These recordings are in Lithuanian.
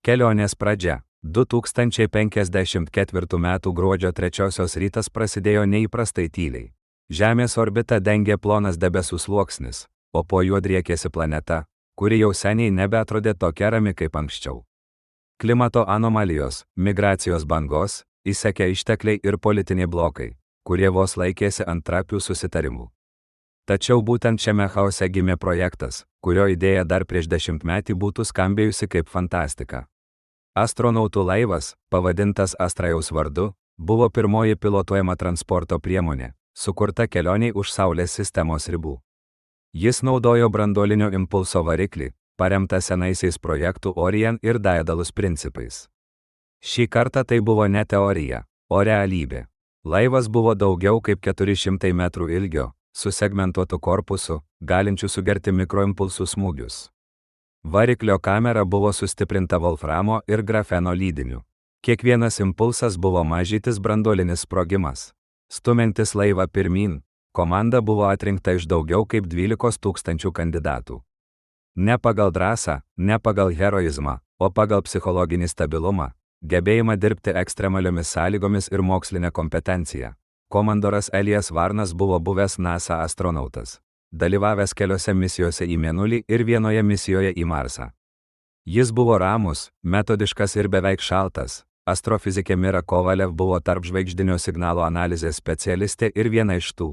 Kelionės pradžia. 2054 m. gruodžio 3 rytas prasidėjo neįprastai tyliai. Žemės orbitą dengė plonas debesų sluoksnis, o po juo driekėsi planeta, kuri jau seniai nebeatrodė tokia rami kaip anksčiau. Klimato anomalijos, migracijos bangos, išsekę ištekliai ir politiniai blokai, kurie vos laikėsi ant trapių susitarimų. Tačiau būtent šiame chaose gimė projektas, kurio idėja dar prieš 10-metį būtų skambėjusi kaip fantastika. Astronautų laivas, pavadintas Astrajaus vardu, buvo pirmoji pilotuojama transporto priemonė, sukurta kelioniai už Saulės sistemos ribų. Jis naudojo branduolinio impulso variklį, paremtą senaisiais projektų Orion ir Daedalus principais. Šį kartą tai buvo ne teorija, o realybė. Laivas buvo daugiau kaip 400 metrų ilgio, su segmentuotu korpusu, galinčiu sugerti mikroimpulsų smūgius. Variklio kamera buvo sustiprinta volframo ir grafeno lydiniu. Kiekvienas impulsas buvo mažytis branduolinis sprogimas. Stumiantis laivą pirmyn, komanda buvo atrinkta iš daugiau kaip 12 000 kandidatų. Ne pagal drąsą, ne pagal heroizmą, o pagal psichologinį stabilumą, gebėjimą dirbti ekstremaliomis sąlygomis ir mokslinę kompetenciją. Komandoras Elijas Varnas buvo buvęs NASA astronautas, dalyvavęs keliose misijose į Mėnulį ir vienoje misijoje į Marsą. Jis buvo ramus, metodiškas ir beveik šaltas. Astrofizikė Mira Kovalev buvo tarpžvaigždinio signalo analizės specialistė ir viena iš tų,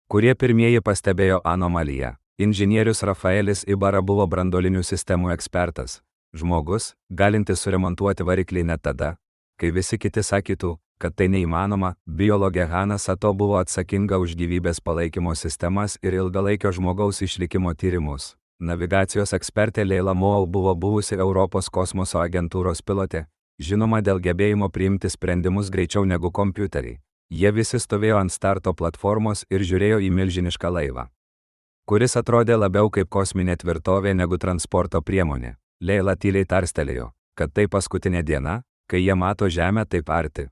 kurie pirmieji pastebėjo anomaliją. Inžinierius Rafaelis Ibarra buvo branduolinių sistemų ekspertas, žmogus, galintis suremontuoti variklį net tada, kai visi kiti sakytų, kad tai neįmanoma. Biologė Hana Sato buvo atsakinga už gyvybės palaikymo sistemas ir ilgalaikio žmogaus išlikimo tyrimus. Navigacijos ekspertė Leila Moal buvo buvusi Europos kosmoso agentūros pilotė, žinoma dėl gebėjimo priimti sprendimus greičiau negu kompiuteriai. Jie visi stovėjo ant starto platformos ir žiūrėjo į milžinišką laivą, kuris atrodė labiau kaip kosminė tvirtovė negu transporto priemonė. Leila tyliai tarstelėjo, kad tai paskutinė diena, kai jie mato Žemę taip arti.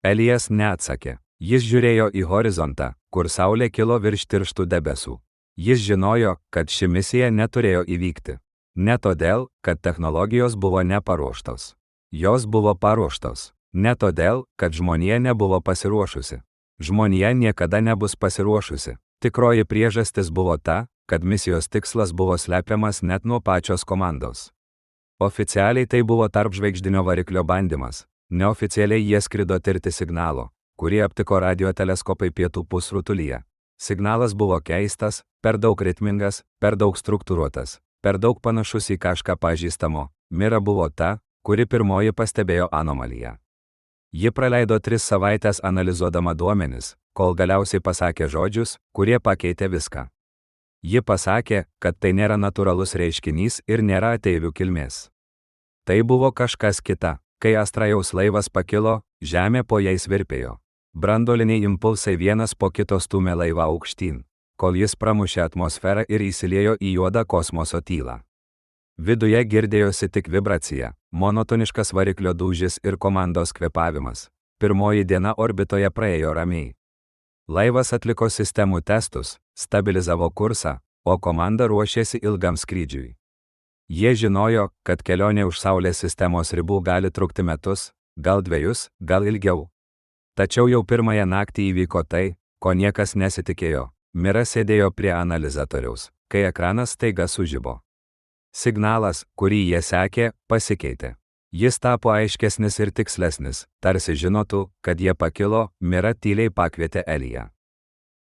Elijas neatsakė. Jis žiūrėjo į horizontą, kur Saulė kilo virš tirštų debesų. Jis žinojo, kad ši misija neturėjo įvykti. Ne todėl, kad technologijos buvo neparuoštos. Jos buvo paruoštos. Ne todėl, kad žmonija nebuvo pasiruošusi. Žmonija niekada nebus pasiruošusi. Tikroji priežastis buvo ta, kad misijos tikslas buvo slepiamas net nuo pačios komandos. Oficialiai tai buvo tarpžvaigždinio variklio bandymas. Neoficialiai jie skrido tirti signalo, kurį aptiko radioteleskopai pietų pusrutulyje. Signalas buvo keistas, per daug ritmingas, per daug struktūruotas, per daug panašus į kažką pažįstamo. Mira buvo ta, kuri pirmoji pastebėjo anomaliją. Ji praleido 3 savaites analizuodama duomenis, kol galiausiai pasakė žodžius, kurie pakeitė viską. Ji pasakė, kad tai nėra natūralus reiškinys ir nėra ateivių kilmės. Tai buvo kažkas kita. Kai Astrajaus laivas pakilo, Žemė po jais virpėjo. Branduoliniai impulsai vienas po kito stūmė laivą aukštyn, kol jis pramušė atmosferą ir įsiliejo į juodą kosmoso tylą. Viduje girdėjosi tik vibracija, monotoniškas variklio dūžis ir komandos kvėpavimas. Pirmoji diena orbitoje praėjo ramiai. Laivas atliko sistemų testus, stabilizavo kursą, o komanda ruošėsi ilgam skrydžiui. Jie žinojo, kad kelionė už Saulės sistemos ribų gali trukti metus, gal 2, gal ilgiau. Tačiau jau pirmąją naktį įvyko tai, ko niekas nesitikėjo. Mira sėdėjo prie analizatoriaus, kai ekranas staiga sužibo. Signalas, kurį jie sekė, pasikeitė. Jis tapo aiškesnis ir tikslesnis, tarsi žinotų, kad jie pakilo. Mira tyliai pakvietė Eliją.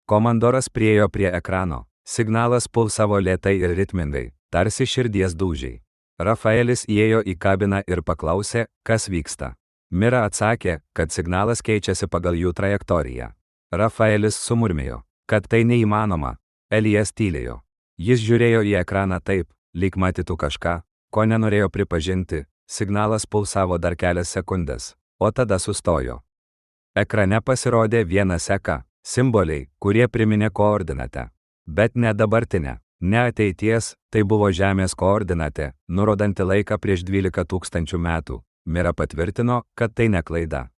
Komandoras priėjo prie ekrano. Signalas pulsavo lėtai ir ritmingai, tarsi širdies dūžiai. Rafaelis įėjo į kabiną ir paklausė, kas vyksta. Mira atsakė, kad signalas keičiasi pagal jų trajektoriją. Rafaelis sumurmėjo, kad tai neįmanoma. Elijas tylėjo. Jis žiūrėjo į ekraną taip, lyg matytų kažką, ko nenorėjo pripažinti. Signalas pulsavo dar kelias sekundės, o tada sustojo. Ekrane pasirodė viena seka, simboliai, kurie priminė koordinatę. Bet ne dabartinę, ne ateities, tai buvo Žemės koordinatė, nurodanti laiką prieš 12 000 metų. Mira patvirtino, kad tai ne klaida.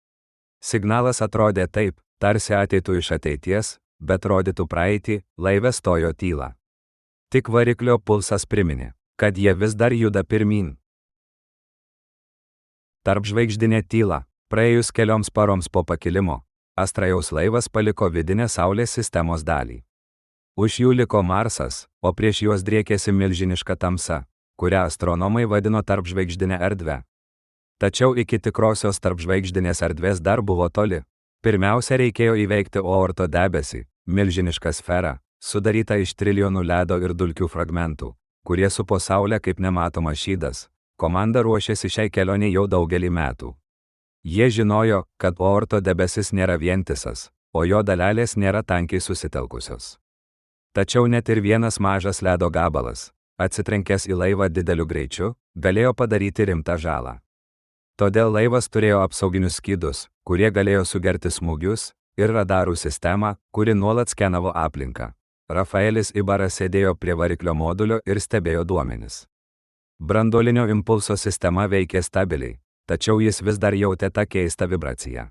Signalas atrodė taip, tarsi ateitų iš ateities, bet rodytų praeitį. Laive stojo tyla. Tik variklio pulsas priminė, kad jie vis dar juda pirmyn. Tarpžvaigždinė tyla. Praėjus kelioms paroms po pakilimo, Astrajaus laivas paliko vidinę Saulės sistemos dalį. Už jų liko Marsas, o prieš juos driekėsi milžiniška tamsa, kurią astronomai vadino tarpžvaigždinę erdvę. Tačiau iki tikrosios tarpžvaigždinės erdvės dar buvo toli. Pirmiausia, reikėjo įveikti Oorto debesį, milžinišką sferą, sudarytą iš trilijonų ledo ir dulkių fragmentų, kurie supo Saulę kaip nematomas šydas. Komanda ruošėsi šiai kelioniai jau daugelį metų. Jie žinojo, kad Oorto debesis nėra vientisas, o jo dalelės nėra tankiai susitelkusios. Tačiau net ir vienas mažas ledo gabalas, atsitrenkęs į laivą dideliu greičiu, galėjo padaryti rimtą žalą. Todėl laivas turėjo apsauginius skydus, kurie galėjo sugerti smūgius, ir radarų sistemą, kuri nuolat skenavo aplinką. Rafaelis Ibaras sėdėjo prie variklio modulio ir stebėjo duomenis. Branduolinio impulso sistema veikė stabiliai, tačiau jis vis dar jautė tą keistą vibraciją,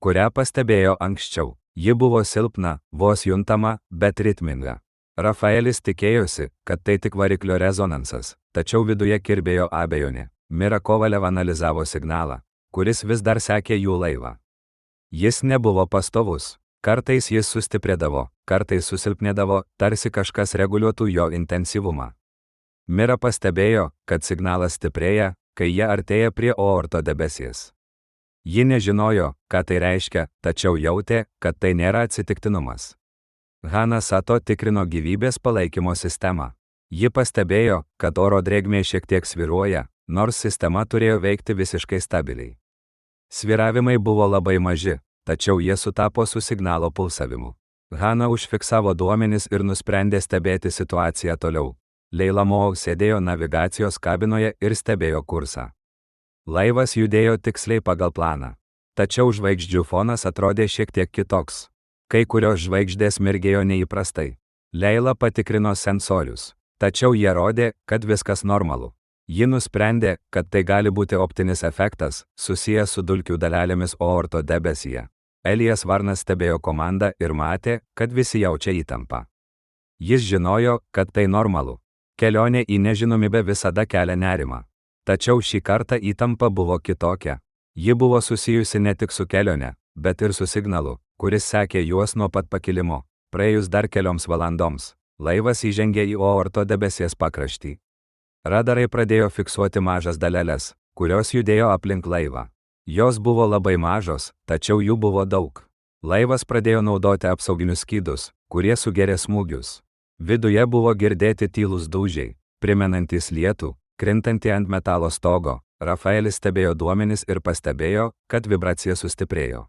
kurią pastebėjo anksčiau. Ji buvo silpna, vos juntama, bet ritminga. Rafaelis tikėjosi, kad tai tik variklio rezonansas, tačiau viduje kirbėjo abejonė. Mira Kovalev analizavo signalą, kuris vis dar sekė jų laivą. Jis nebuvo pastovus, kartais jis sustiprėdavo, kartais susilpnėdavo, tarsi kažkas reguliuotų jo intensyvumą. Mira pastebėjo, kad signalas stiprėja, kai jie artėja prie Oorto debesies. Ji nežinojo, ką tai reiškia, tačiau jautė, kad tai nėra atsitiktinumas. Hana Sato tikrino gyvybės palaikymo sistemą. Ji pastebėjo, kad oro drėgmė šiek tiek svyruoja, nors sistema turėjo veikti visiškai stabiliai. Svyravimai buvo labai maži, tačiau jie sutapo su signalo pulsavimu. Hana užfiksavo duomenis ir nusprendė stebėti situaciją toliau. Leila Moau sėdėjo navigacijos kabinoje ir stebėjo kursą. Laivas judėjo tiksliai pagal planą. Tačiau žvaigždžių fonas atrodė šiek tiek kitoks. Kai kurios žvaigždės mirgėjo neįprastai. Leila patikrino sensorius, tačiau jie rodė, kad viskas normalu. Ji nusprendė, kad tai gali būti optinis efektas, susijęs su dulkių dalelėmis Oorto debesyje. Elijas Varnas stebėjo komandą ir matė, kad visi jaučia įtampą. Jis žinojo, kad tai normalu. Kelionė į nežinomybę visada kelia nerimą. Tačiau šį kartą įtampa buvo kitokia. Ji buvo susijusi ne tik su kelione, bet ir su signalu, kuris sekė juos nuo pat pakilimo. Praėjus dar kelioms valandoms, laivas įžengė į Oorto debesies pakraštį. Radarai pradėjo fiksuoti mažas daleles, kurios judėjo aplink laivą. Jos buvo labai mažos, tačiau jų buvo daug. Laivas pradėjo naudoti apsauginius skydus, kurie sugeria smūgius. Viduje buvo girdėti tylūs dūžiai, primenantys lietų, krintantį ant metalo stogo. Rafaelis stebėjo duomenis ir pastebėjo, kad vibracija sustiprėjo.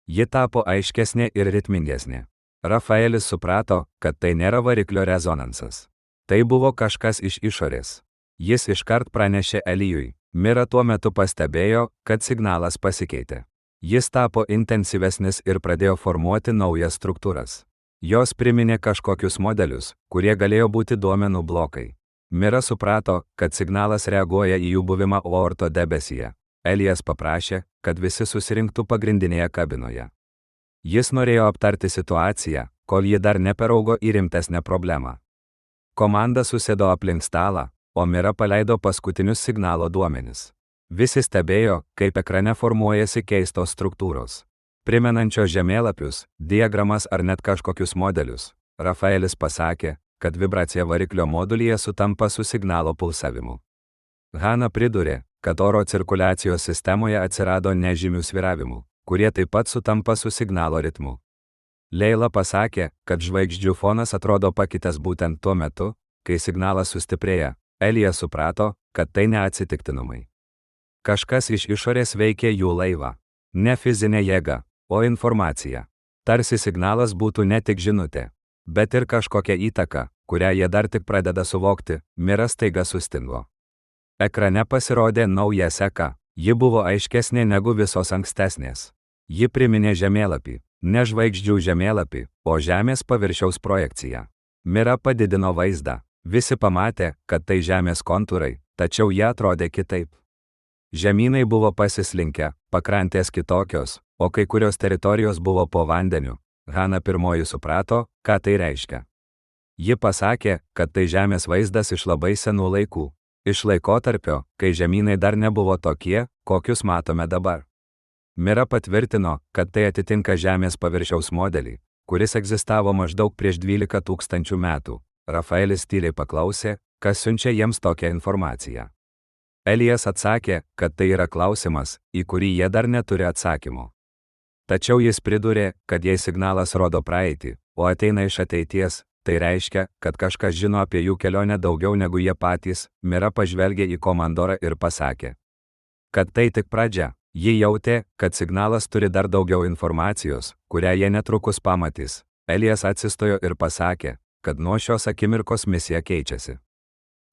Ji tapo aiškesnė ir ritmingesnė. Rafaelis suprato, kad tai nėra variklio rezonansas. Tai buvo kažkas iš išorės. Jis iškart pranešė Elijui. Mira tuo metu pastebėjo, kad signalas pasikeitė. Jis tapo intensyvesnis ir pradėjo formuoti naujas struktūras. Jos priminė kažkokius modelius, kurie galėjo būti duomenų blokai. Mira suprato, kad signalas reaguoja į jų buvimą Oorto debesyje. Elijas paprašė, kad visi susirinktų pagrindinėje kabinoje. Jis norėjo aptarti situaciją, kol ji dar neperaugo į rimtesnę problemą. Komanda susėdo aplink stalą, o Mira paleido paskutinius signalo duomenis. Visi stebėjo, kaip ekrane formuojasi keistos struktūros, primenančios žemėlapius, diagramas ar net kažkokius modelius. Rafaelis pasakė, kad vibracija variklio modulyje sutampa su signalo pulsavimu. Hana pridūrė, kad oro cirkuliacijos sistemoje atsirado nežymių svyravimų, kurie taip pat sutampa su signalo ritmu. Leila pasakė, kad žvaigždžių fonas atrodo pakitęs būtent tuo metu, kai signalas sustiprėja. Elijas suprato, kad tai neatsitiktinumai. Kažkas iš išorės veikė jų laivą. Ne fizinė jėga, o informacija. Tarsi signalas būtų ne tik žinutė, bet ir kažkokia įtaka, kurią jie dar tik pradeda suvokti. Mira staiga sustingo. Ekrane pasirodė nauja seka. Ji buvo aiškesnė negu visos ankstesnės. Ji priminė žemėlapį, ne žvaigždžių žemėlapį, o Žemės paviršiaus projekciją. Mira padidino vaizdą. Visi pamatė, kad tai Žemės kontūrai, tačiau jie atrodė kitaip. Žemynai buvo pasislinkę, pakrantės kitokios, o kai kurios teritorijos buvo po vandeniu. Hana pirmoji suprato, ką tai reiškia. Ji pasakė, kad tai Žemės vaizdas iš labai senų laikų. iš laikotarpio, kai žemynai dar nebuvo tokie, kokius matome dabar. Mira patvirtino, kad tai atitinka Žemės paviršiaus modelį, kuris egzistavo maždaug prieš 12 000 metų. Rafaelis tyliai paklausė, kas siunčia jiems tokią informaciją. Elijas atsakė, kad tai yra klausimas, į kurį jie dar neturi atsakymo. Tačiau jis pridūrė, kad jei signalas rodo praeitį, o ateina iš ateities, tai reiškia, kad kažkas žino apie jų kelionę daugiau negu jie patys. Mira pažvelgė į komandorą ir pasakė, kad tai tik pradžia. Ji jautė, kad signalas turi dar daugiau informacijos, kurią jie netrukus pamatys. Elijas atsistojo ir pasakė, kad nuo šios akimirkos misija keičiasi.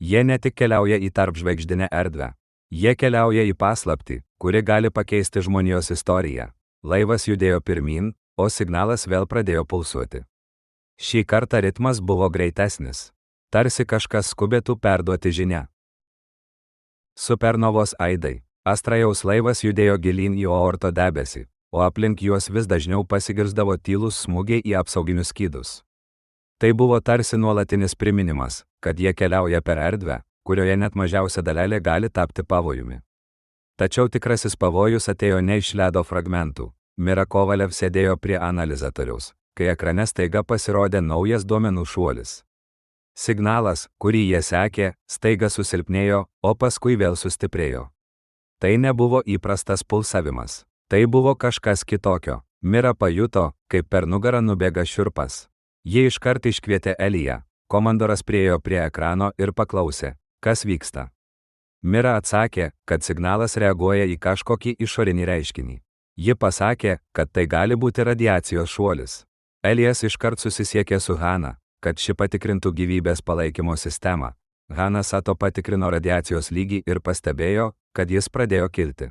Jie ne tik keliauja į tarpžvaigždinę erdvę, jie keliauja į paslaptį, kuri gali pakeisti žmonijos istoriją. Laivas judėjo pirmyn, o signalas vėl pradėjo pulsuoti. Šį kartą ritmas buvo greitesnis. Tarsi kažkas skubėtų perduoti žinią. Supernovos aidai. Astrajaus laivas judėjo gilyn į aorto debesį, o aplink juos vis dažniau pasigirsdavo tylūs smūgiai į apsauginius skydus. Tai buvo tarsi nuolatinis priminimas, kad jie keliauja per erdvę, kurioje net mažiausia dalelė gali tapti pavojumi. Tačiau tikrasis pavojus atėjo ne iš ledo fragmentų. Mira Kovalev sėdėjo prie analizatoriaus, kai ekrane staiga pasirodė naujas duomenų šuolis. Signalas, kurį jie sekė, staiga susilpnėjo, o paskui vėl sustiprėjo. Tai nebuvo įprastas pulsavimas. Tai buvo kažkas kitokio. Mira pajuto, kaip per nugarą nubėga šiurpas. Ji iškart iškvietė Eliją. Komandoras priėjo prie ekrano ir paklausė, kas vyksta. Mira atsakė, kad signalas reaguoja į kažkokį išorinį reiškinį. Ji pasakė, kad tai gali būti radiacijos šuolis. Elijas iškart susisiekė su Hana, kad ši patikrintų gyvybės palaikymo sistemą. Hana Sato patikrino radiacijos lygį ir pastebėjo, kad jis pradėjo kilti.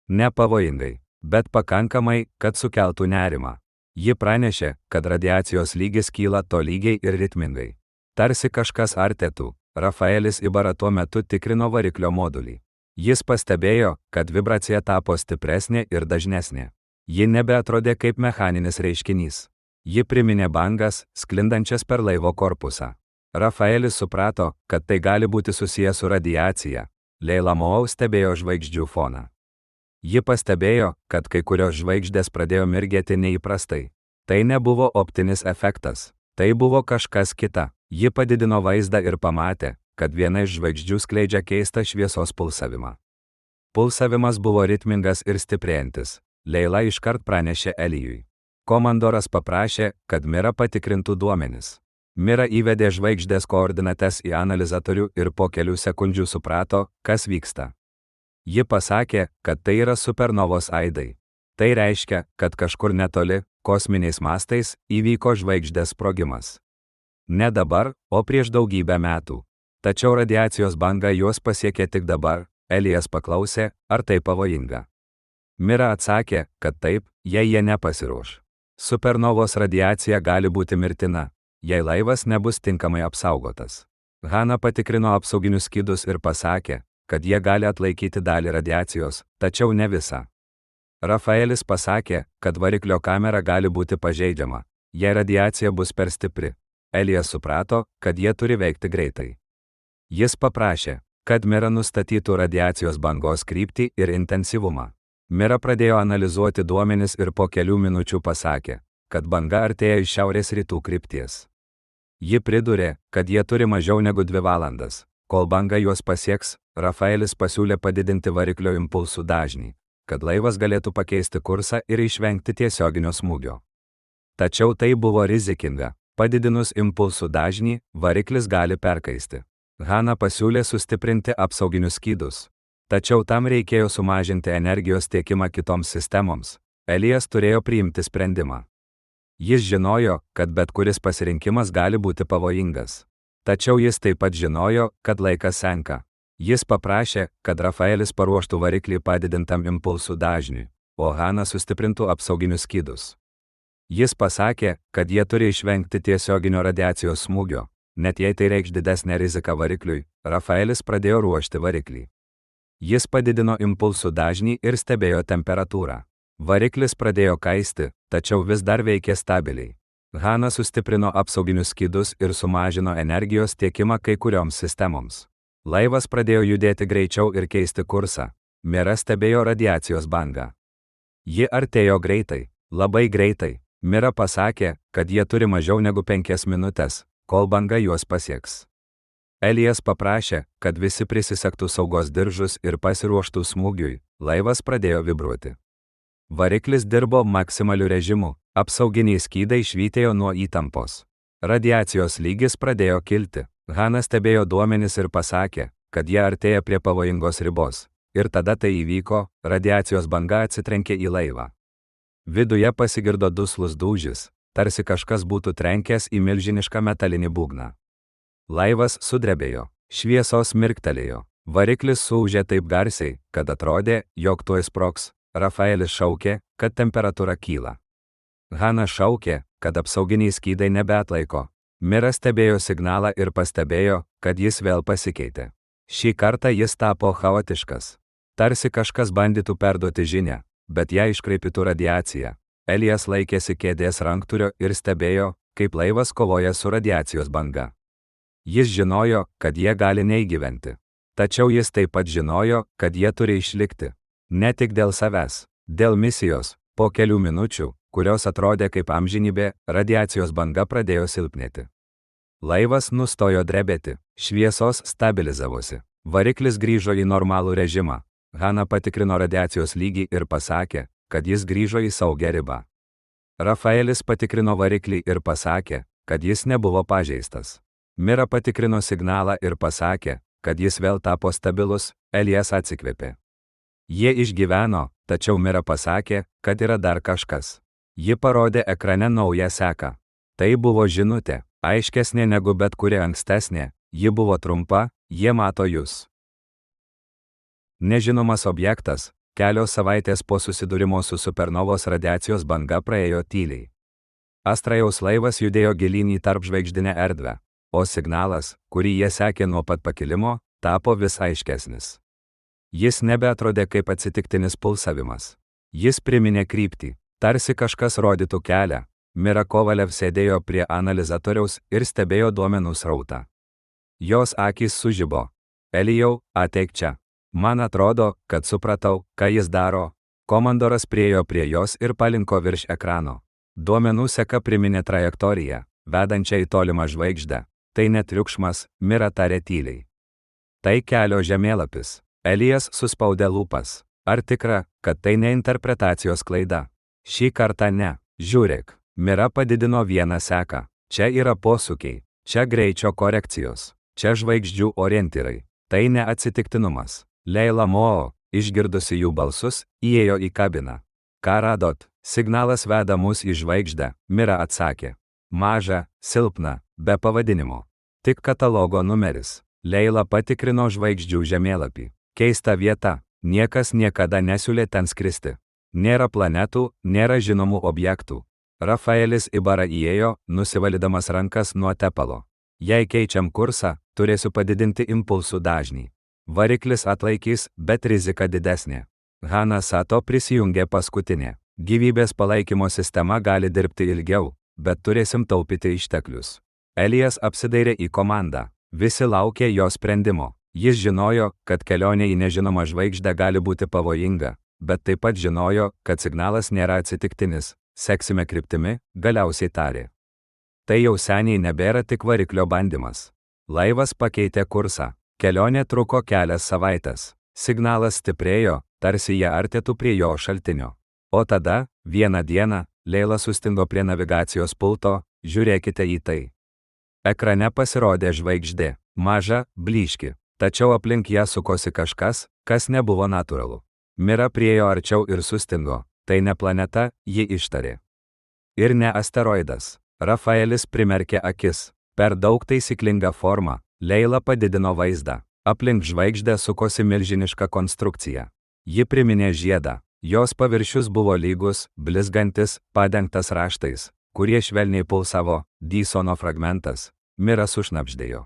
Ne pavojingai, bet pakankamai, kad sukeltų nerimą. Ji pranešė, kad radiacijos lygis kyla tolygiai ir ritmingai. Tarsi kažkas artėtų. Rafaelis Ibarra tuo metu tikrino variklio modulį. Jis pastebėjo, kad vibracija tapo stipresnė ir dažnesnė. Ji nebeatrodė kaip mechaninis reiškinys. Ji priminė bangas, sklindančias per laivo korpusą. Rafaelis suprato, kad tai gali būti susijęs su radiacija. Leila Moau stebėjo žvaigždžių foną. Ji pastebėjo, kad kai kurios žvaigždės pradėjo mirgėti neįprastai. Tai nebuvo optinis efektas. Tai buvo kažkas kita. Ji padidino vaizdą ir pamatė, kad viena iš žvaigždžių skleidžia keistą šviesos pulsavimą. Pulsavimas buvo ritmingas ir stiprėjantis. Leila iškart pranešė Elijui. Komandoras paprašė, kad Mira patikrintų duomenis. Mira įvedė žvaigždės koordinates į analizatorių ir po kelių sekundžių suprato, kas vyksta. Ji pasakė, kad tai yra supernovos aidai. Tai reiškia, kad kažkur netoli, kosminiais mastais, įvyko žvaigždės sprogimas. Ne dabar, o prieš daugybę metų. Tačiau radiacijos banga juos pasiekė tik dabar. Elijas paklausė, ar tai pavojinga. Mira atsakė, kad taip, jei jie nepasiruoš. Supernovos radiacija gali būti mirtina, jei laivas nebus tinkamai apsaugotas. Hana patikrino apsauginius skydus ir pasakė, kad jie gali atlaikyti dalį radiacijos, tačiau ne visą. Rafaelis pasakė, kad variklio kamera gali būti pažeidžiama, jei radiacija bus per stipri. Elijas suprato, kad jie turi veikti greitai. Jis paprašė, kad Mira nustatytų radiacijos bangos kryptį ir intensyvumą. Mira pradėjo analizuoti duomenis ir po kelių minučių pasakė, kad banga artėja iš šiaurės rytų krypties. Ji pridūrė, kad jie turi mažiau negu 2 valandas. Kol banga juos pasieks, Rafaelis pasiūlė padidinti variklio impulsų dažnį, kad laivas galėtų pakeisti kursą ir išvengti tiesioginio smūgio. Tačiau tai buvo rizikinga. Padidinus impulsų dažnį, variklis gali perkaisti. Hana pasiūlė sustiprinti apsauginius skydus. Tačiau tam reikėjo sumažinti energijos tiekimą kitoms sistemoms. Elijas turėjo priimti sprendimą. Jis žinojo, kad bet kuris pasirinkimas gali būti pavojingas. Tačiau jis taip pat žinojo, kad laikas senka. Jis paprašė, kad Rafaelis paruoštų variklį padidintam impulsų dažniui, o Hana sustiprintų apsauginius skydus. Jis pasakė, kad jie turi išvengti tiesioginio radiacijos smūgio, net jei tai reikš didesnę riziką varikliui. Rafaelis pradėjo ruošti variklį. Jis padidino impulsų dažnį ir stebėjo temperatūrą. Variklis pradėjo kaisti, tačiau vis dar veikė stabiliai. Hana sustiprino apsauginius skydus ir sumažino energijos tiekimą kai kurioms sistemoms. Laivas pradėjo judėti greičiau ir keisti kursą. Mira stebėjo radiacijos bangą. Ji artėjo greitai, labai greitai. Mira pasakė, kad jie turi mažiau negu 5 minutes, kol banga juos pasieks. Elijas paprašė, kad visi prisisegtų saugos diržus ir pasiruoštų smūgiui. Laivas pradėjo vibruoti. Variklis dirbo maksimaliu režimu, apsauginiai skydai švytėjo nuo įtampos. Radiacijos lygis pradėjo kilti. Hana stebėjo duomenis ir pasakė, kad jie artėja prie pavojingos ribos. Ir tada tai įvyko, radiacijos banga atsitrenkė į laivą. Viduje pasigirdo duslus dūžis, tarsi kažkas būtų trenkęs į milžinišką metalinį būgną. Laivas sudrebėjo, šviesos mirktelėjo, variklis suūžė taip garsiai, kad atrodė, jog tuoj sprogs. Rafaelis šaukė, kad temperatūra kyla. Hana šaukė, kad apsauginiai skydai nebeatlaiko. Mira stebėjo signalą ir pastebėjo, kad jis vėl pasikeitė. Šį kartą jis tapo chaotiškas. Tarsi kažkas bandytų perduoti žinią, bet ją iškraipytų radiacija. Elijas laikėsi kėdės rankturio ir stebėjo, kaip laivas kovoja su radiacijos banga. Jis žinojo, kad jie gali neįgyventi. Tačiau jis taip pat žinojo, kad jie turi išlikti. Ne tik dėl savęs, dėl misijos. Po kelių minučių, kurios atrodė kaip amžinybė, radiacijos banga pradėjo silpnėti. Laivas nustojo drebėti, šviesos stabilizavosi. Variklis grįžo į normalų režimą. Hana patikrino radiacijos lygį ir pasakė, kad jis grįžo į saugią ribą. Rafaelis patikrino variklį ir pasakė, kad jis nebuvo pažeistas. Mira patikrino signalą ir pasakė, kad jis vėl tapo stabilus. Elijas atsikvėpė. Jie išgyveno, tačiau Mira pasakė, kad yra dar kažkas. Ji parodė ekrane naują seką. Tai buvo žinutė, aiškesnė negu bet kuri ankstesnė, ji buvo trumpa, jie mato jūs. Nežinomas objektas, kelios savaitės po susidūrimo su supernovos radiacijos banga praėjo tyliai. Astrajaus laivas judėjo gilyn į tarpžvaigždinę erdvę, o signalas, kurį jie sekė nuo pat pakilimo, tapo vis aiškesnis. Jis nebeatrodė kaip atsitiktinis pulsavimas. Jis priminė kryptį, tarsi kažkas rodytų kelią. Mira Kovalev sėdėjo prie analizatoriaus ir stebėjo duomenų srautą. Jos akys sužibo. Elijau, ateik čia. Man atrodo, kad supratau, ką jis daro. Komandoras priėjo prie jos ir palinko virš ekrano. Duomenų seka priminė trajektoriją, vedančią į tolimą žvaigždę. Tai ne triukšmas, Mira tarė tyliai. Tai kelio žemėlapis. Elijas suspaudė lūpas. Ar tikra, kad tai ne interpretacijos klaida? Šį kartą ne. Žiūrėk. Mira padidino vieną seką. Čia yra posūkiai. Čia greičio korekcijos. Čia žvaigždžių orientyrai. Tai ne atsitiktinumas. Leila Moo, išgirdusi jų balsus, įėjo į kabiną. Ką radot? Signalas veda mus į žvaigždę, Mira atsakė. Maža, silpna, be pavadinimo. Tik katalogo numeris. Leila patikrino žvaigždžių žemėlapį. Keista vieta, niekas niekada nesiūlė ten skristi. Nėra planetų, nėra žinomų objektų. Rafaelis Ibarra įėjo, nusivalydamas rankas nuo tepalo. Jei keičiam kursą, turėsiu padidinti impulsų dažnį. Variklis atlaikys, bet rizika didesnė. Hana Sato prisijungė paskutinė. Gyvybės palaikymo sistema gali dirbti ilgiau, bet turėsim taupyti išteklius. Elijas apsidairė į komandą. Visi laukė jo sprendimo. Jis žinojo, kad kelionė į nežinomą žvaigždę gali būti pavojinga, bet taip pat žinojo, kad signalas nėra atsitiktinis. Seksime kryptimi, galiausiai tarė. Tai jau seniai nebėra tik variklio bandymas. Laivas pakeitė kursą. Kelionė truko kelias savaites. Signalas stiprėjo, tarsi jie artėtų prie jo šaltinio. O tada, vieną dieną, Leila sustingo prie navigacijos pulto. Žiūrėkite į tai. Ekrane pasirodė žvaigždė. Maža, blyški. Tačiau aplink ją sukosi kažkas, kas nebuvo natūralu. Mira priėjo arčiau ir sustingo. Tai ne planeta, ji ištarė. Ir ne asteroidas. Rafaelis primerkė akis. Per daug taisyklinga forma. Leila padidino vaizdą. Aplink žvaigždę sukosi milžiniška konstrukcija. Ji priminė žiedą. Jos paviršius buvo lygus, blizgantis, padengtas raštais, kurie švelniai pulsavo. Dysono fragmentas. Mira sušnabždėjo.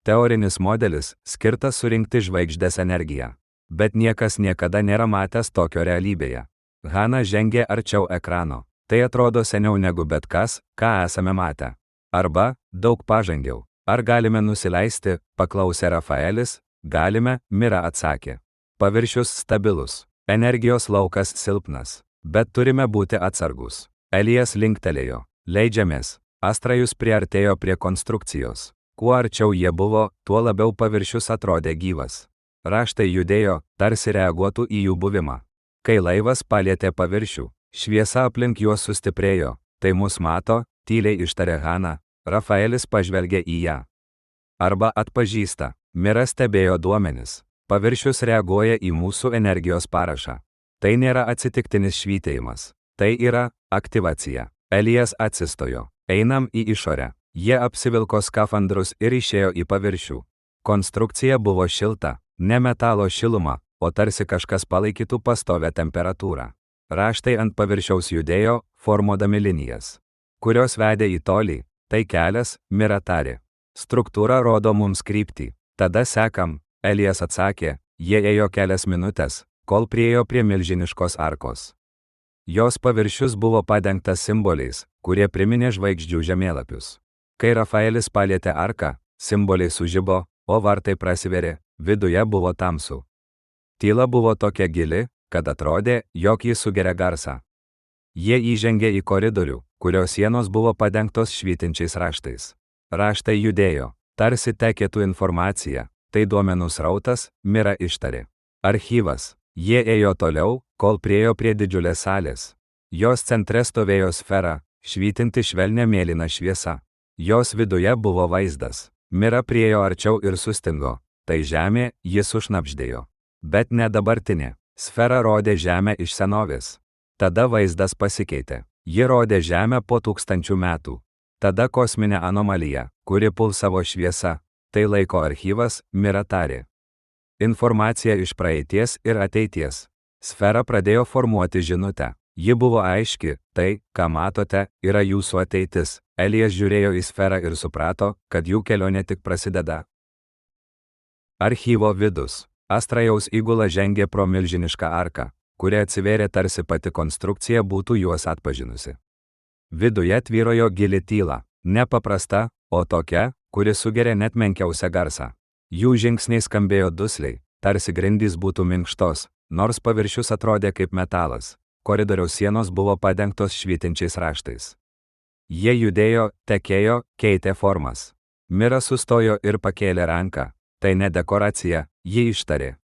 Teorinis modelis, skirtas surinkti žvaigždės energiją. Bet niekas niekada nėra matęs tokio realybėje. Hana žengė arčiau ekrano. Tai atrodo seniau negu bet kas, ką esame matę. Arba, daug pažangiau. Ar galime nusileisti, paklausė Rafaelis, Galime, Mira atsakė. Paviršius stabilus. Energijos laukas silpnas. Bet turime būti atsargus. Elijas linktelėjo. Leidžiamės. Astrajus priartėjo prie konstrukcijos. Kuo arčiau jie buvo, tuo labiau paviršius atrodė gyvas. Raštai judėjo, tarsi reaguotų į jų buvimą. Kai laivas palietė paviršių, šviesa aplink juos sustiprėjo. Tai mus mato, tyliai ištarė Hana. Rafaelis pažvelgė į ją. Arba atpažįsta. Mira stebėjo duomenis. Paviršius reaguoja į mūsų energijos parašą. Tai nėra atsitiktinis švytėjimas. Tai yra aktyvacija. Elijas atsistojo. Einam į išorę. Jie apsivilko skafandrus ir išėjo į paviršių. Konstrukcija buvo šilta, ne metalo šiluma, o tarsi kažkas palaikytų pastovę temperatūrą. Raštai ant paviršiaus judėjo, formuodami linijas, kurios vedė į tolį. Tai kelias, Mira tarė. Struktūra rodo mums kryptį. Tada sekam, Elijas atsakė, jie ėjo kelias minutės, kol priėjo prie milžiniškos arkos. Jos paviršius buvo padengtas simboliais, kurie priminė žvaigždžių žemėlapius. Kai Rafaelis palietė arką, simboliai sužibo, o vartai prasiverė, viduje buvo tamsu. Tyla buvo tokia gili, kad atrodė, jog ji sugeria garsą. Jie įžengė į koridorių, kurio sienos buvo padengtos švytinčiais raštais. Raštai judėjo, tarsi tekėtų informacija, tai duomenų srautas, Mira ištarė. Archyvas. Jie ėjo toliau, kol priėjo prie didžiulės salės. Jos centre stovėjo sfera, švytinti švelnia mėlyna šviesa. Jos viduje buvo vaizdas. Mira priėjo arčiau ir sustingo. Tai žemė, jis sušnabždėjo. Bet ne dabartinė. Sfera rodė žemę iš senovės. Tada vaizdas pasikeitė. Ji rodė žemę po 1000 metų. Tada kosminė anomalija, kuri pulsavo šviesa. Tai laiko archyvas, Mira tarė. Informacija iš praeities ir ateities. Sfera pradėjo formuoti žinutę. Ji buvo aiški, tai, ką matote, yra jūsų ateitis. Elijas žiūrėjo į sferą ir suprato, kad jų kelionė tik prasideda. Archyvo vidus. Astrajaus įgula žengė pro milžinišką arką, kuri atsivėrė tarsi pati konstrukcija būtų juos atpažinusi. Viduje tvyrojo gili tyla, nepaprasta, o tokia, kuri sugeria net menkiausią garsą. Jų žingsniai skambėjo dusliai, tarsi grindys būtų minkštos, nors paviršius atrodė kaip metalas. Koridoriaus sienos buvo padengtos švytinčiais raštais. Jie judėjo, tekėjo, keitė formas. Mira sustojo ir pakėlė ranką. Tai ne dekoracija, ji ištarė.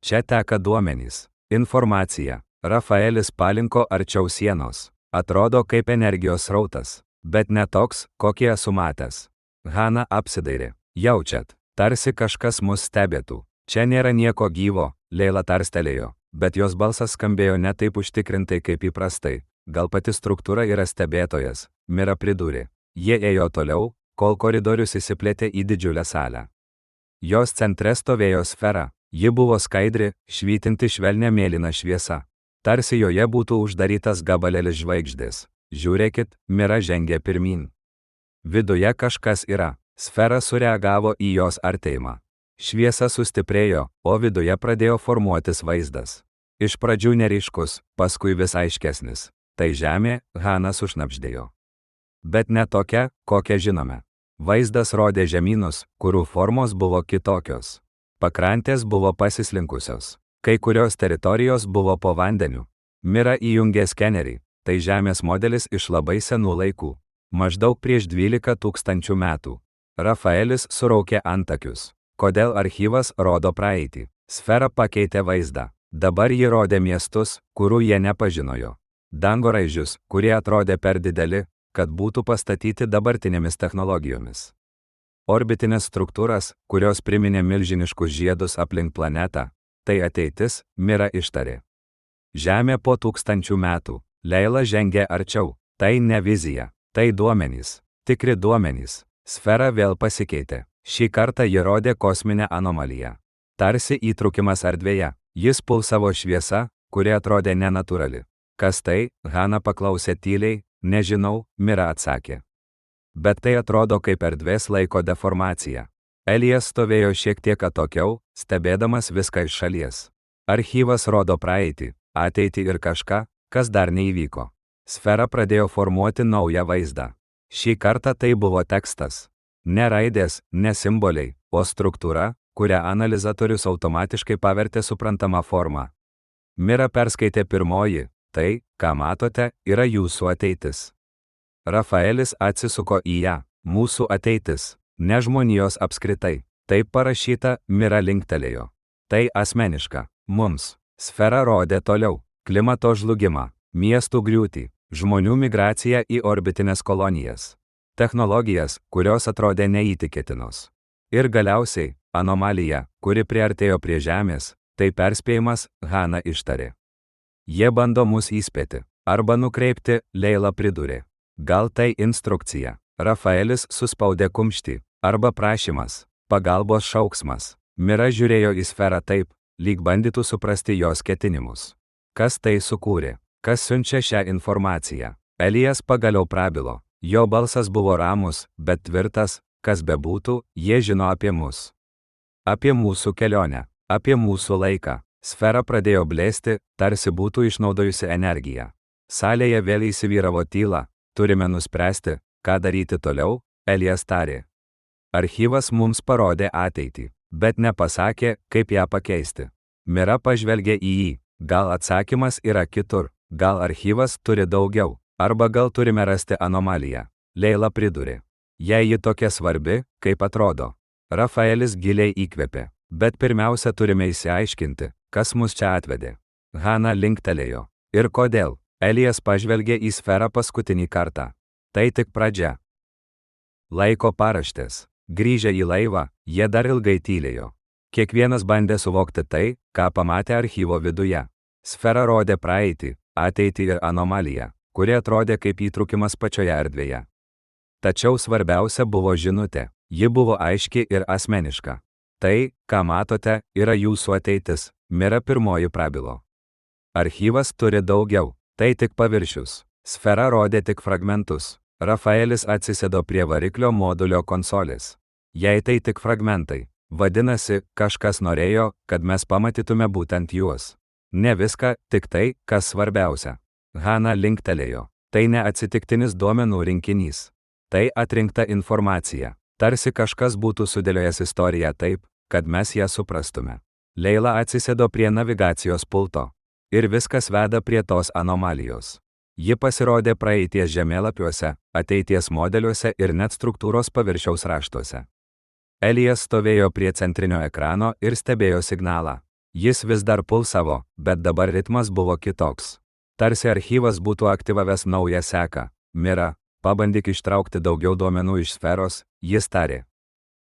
Čia teka duomenys. Informacija. Rafaelis palinko arčiau sienos. Atrodo kaip energijos srautas, bet ne toks, kokį esu matęs. Hana apsidairė. Jaučiat, tarsi kažkas mus stebėtų. Čia nėra nieko gyvo, Leila tarstelėjo, bet jos balsas skambėjo ne taip užtikrintai kaip įprastai. Gal pati struktūra yra stebėtojas, Mira pridūrė. Jie ėjo toliau, kol koridorius įsiplėtė į didžiulę salę. Jos centre stovėjo sfera. Ji buvo skaidri, švytinti švelnia mėlyna šviesa. Tarsi joje būtų uždarytas gabalėlis žvaigždės. Žiūrėkit, Mira žengė pirmyn. Viduje kažkas yra. Sfera sureagavo į jos artėjimą. Šviesa sustiprėjo, o viduje pradėjo formuotis vaizdas. Iš pradžių neryškus, paskui vis aiškesnis. Tai žemė, Hana sušnabždėjo. Bet ne tokia, kokią žinome. Vaizdas rodė žemynus, kurių formos buvo kitokios. Pakrantės buvo pasislinkusios. Kai kurios teritorijos buvo po vandeniu. Mira įjungė skenerį. Tai žemės modelis iš labai senų laikų. Maždaug prieš 12 000 metų. Rafaelis suraukė antakius. Kodėl archyvas rodo praeitį? Sfera pakeitė vaizdą. Dabar ji rodė miestus, kurių jie nepažinojo. Dangoraižius, kurie atrodė per dideli, kad būtų pastatyti dabartinėmis technologijomis. Orbitinės struktūras, kurios priminė milžiniškus žiedus aplink planetą. Tai ateitis, Mira ištarė. Žemė po 1000 metų. Leila žengė arčiau. Tai ne vizija. Tai duomenys. Tikri duomenys. Sfera vėl pasikeitė. Šį kartą ji rodė kosminę anomaliją. Tarsi įtrūkimas erdvėje. Jis pulsavo šviesa, kuri atrodė nenatūrali. Kas tai? Hana paklausė tyliai. Nežinau, Mira atsakė. Bet tai atrodo kaip erdvės laiko deformacija. Elijas stovėjo šiek tiek atokiau, stebėdamas viską iš šalies. Archyvas rodo praeitį, ateitį ir kažką, kas dar neįvyko. Sfera pradėjo formuoti naują vaizdą. Šį kartą tai buvo tekstas. Ne raidės, ne simboliai, o struktūra, kurią analizatorius automatiškai pavertė suprantama forma. Mira perskaitė pirmoji, tai, ką matote, yra jūsų ateitis. Rafaelis atsisuko į ją, mūsų ateitis, ne žmonijos apskritai. Taip parašyta, Mira linktelėjo. Tai asmeniška, mums. Sfera rodė toliau, klimato žlugimą, miestų griūtį, žmonių migraciją į orbitinės kolonijas, technologijas, kurios atrodė neįtikėtinos. Ir galiausiai, anomalija, kuri priartėjo prie Žemės, tai perspėjimas, Hana ištarė. Jie bando mus įspėti, arba nukreipti, Leila pridūrė. Gal tai instrukcija, Rafaelis suspaudė kumštį, arba prašymas, pagalbos šauksmas. Mira žiūrėjo į sferą taip, lyg bandytų suprasti jos ketinimus. Kas tai sukūrė? Kas siunčia šią informaciją? Elijas pagaliau prabilo. Jo balsas buvo ramus, bet tvirtas, kas bebūtų, jie žino apie mus. Apie mūsų kelionę, apie mūsų laiką. Sfera pradėjo blėsti, tarsi būtų išnaudojusi energiją. Salėje vėl įsivyravo tyla, turime nuspręsti, ką daryti toliau, Elijas tarė. Archyvas mums parodė ateitį, bet nepasakė, kaip ją pakeisti. Mira pažvelgė į jį, gal atsakymas yra kitur, gal archyvas turi daugiau, arba gal turime rasti anomaliją. Leila pridūrė. Jei ji tokia svarbi, kaip atrodo. Rafaelis giliai įkvėpė, bet pirmiausia turime išsiaiškinti, kas mus čia atvedė. Hana linktelėjo. Ir kodėl? Elijas pažvelgė į sferą paskutinį kartą. Tai tik pradžia. Laiko paraštės. Grįžę į laivą, jie dar ilgai tylėjo. Kiekvienas bandė suvokti tai, ką pamatė archyvo viduje. Sfera rodė praeitį, ateitį ir anomaliją, kuri atrodė kaip įtrūkimas pačioje erdvėje. Tačiau svarbiausia buvo žinutė, ji buvo aiški ir asmeniška. Tai, ką matote, yra jūsų ateitis, Mira pirmoji prabilo. Archyvas turi daugiau, tai tik paviršius. Sfera rodė tik fragmentus. Rafaelis atsisėdo prie variklio modulio konsolės. Jei tai tik fragmentai, vadinasi, kažkas norėjo, kad mes pamatytume būtent juos. Ne viską, tik tai, kas svarbiausia. Hana linktelėjo. Tai ne atsitiktinis duomenų rinkinys. Tai atrinkta informacija. Tarsi kažkas būtų sudėliojęs istoriją taip, kad mes ją suprastume. Leila atsisėdo prie navigacijos pulto. Ir viskas veda prie tos anomalijos. Ji pasirodė praeities žemėlapiuose, ateities modeliuose ir net struktūros paviršiaus raštuose. Elijas stovėjo prie centrinio ekrano ir stebėjo signalą. Jis vis dar pulsavo, bet dabar ritmas buvo kitoks. Tarsi archyvas būtų aktyvavęs naują seką. Mira, pabandyk ištraukti daugiau duomenų iš sferos, jis tarė.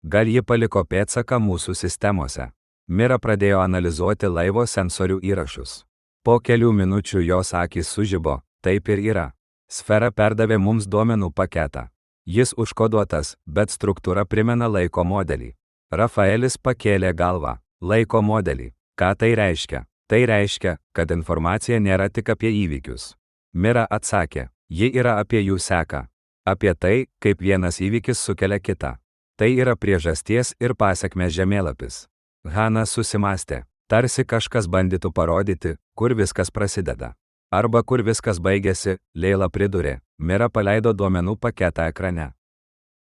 Gal ji paliko pėdsaką mūsų sistemose. Mira pradėjo analizuoti laivo sensorių įrašus. Po kelių minučių jos akys sužibo. Taip ir yra. Sfera perdavė mums duomenų paketą. Jis užkoduotas, bet struktūra primena laiko modelį. Rafaelis pakėlė galvą. Laiko modelį. Ką tai reiškia? Tai reiškia, kad informacija nėra tik apie įvykius. Mira atsakė. Ji yra apie jų seką. Apie tai, kaip vienas įvykis sukelia kitą. Tai yra priežasties ir pasekmės žemėlapis. Hana susimastė. Tarsi kažkas bandytų parodyti, kur viskas prasideda. Arba kur viskas baigėsi, Leila pridūrė. Mira paleido duomenų paketą ekrane.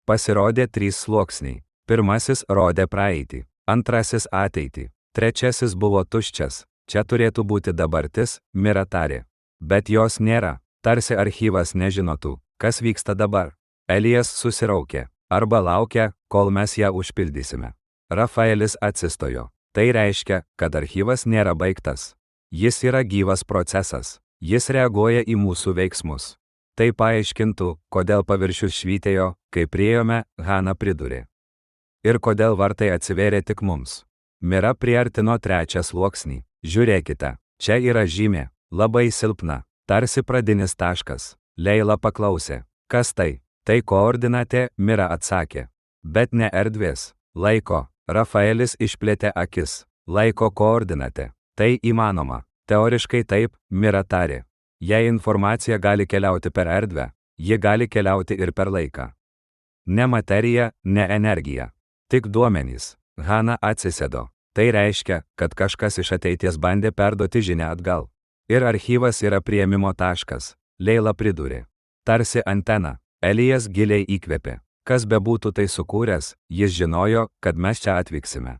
Pasirodė 3 sluoksniai. Pirmasis rodė praeitį, antrasis ateitį, trečiasis buvo tuščias. Čia turėtų būti dabartis, Mira tarė. Bet jos nėra, tarsi archyvas nežinotų, kas vyksta dabar. Elijas susiraukė. Arba laukia, kol mes ją užpildysime. Rafaelis atsistojo. Tai reiškia, kad archyvas nėra baigtas. Jis yra gyvas procesas. Jis reaguoja į mūsų veiksmus. Tai paaiškintų, kodėl paviršius švytėjo, kai priėjome, Hana pridūrė. Ir kodėl vartai atsivėrė tik mums. Mira priartino 3 sluoksnį. Žiūrėkite, čia yra žymė, labai silpna, tarsi pradinis taškas. Leila paklausė. Kas tai? Tai koordinatė, Mira atsakė. Bet ne erdvės, laiko. Rafaelis išplėtė akis. Laiko koordinatė. Tai įmanoma. Teoriškai taip, Mira tarė. Jei informacija gali keliauti per erdvę, ji gali keliauti ir per laiką. Ne materija, ne energija. Tik duomenys. Hana atsisėdo. Tai reiškia, kad kažkas iš ateities bandė perduoti žinią atgal. Ir archyvas yra priėmimo taškas, Leila pridūrė. Tarsi antena. Elijas giliai įkvėpė. Kas bebūtų tai sukūręs, jis žinojo, kad mes čia atvyksime.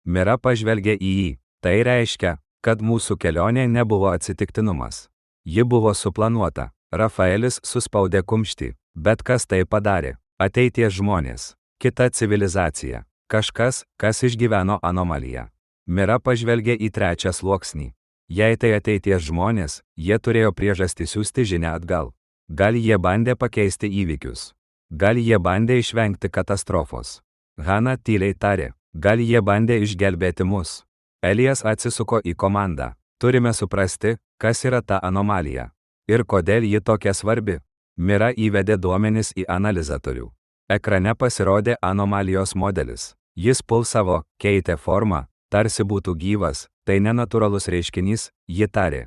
Mira pažvelgė į jį. Tai reiškia, kad mūsų kelionė nebuvo atsitiktinumas. Ji buvo suplanuota. Rafaelis suspaudė kumštį. Bet kas tai padarė? Ateities žmonės. Kita civilizacija. Kažkas, kas išgyveno anomaliją. Mira pažvelgė į trečią sluoksnį. Jei tai ateities žmonės, jie turėjo priežastį siųsti žinią atgal. Gal jie bandė pakeisti įvykius. Gal jie bandė išvengti katastrofos. Hana tyliai tarė. Gal jie bandė išgelbėti mus. Elijas atsisuko į komandą. Turime suprasti, kas yra ta anomalija. Ir kodėl ji tokia svarbi. Mira įvedė duomenis į analizatorių. Ekrane pasirodė anomalijos modelis. Jis pulsavo, keitė formą, tarsi būtų gyvas, tai nenatūralus reiškinys, ji tarė.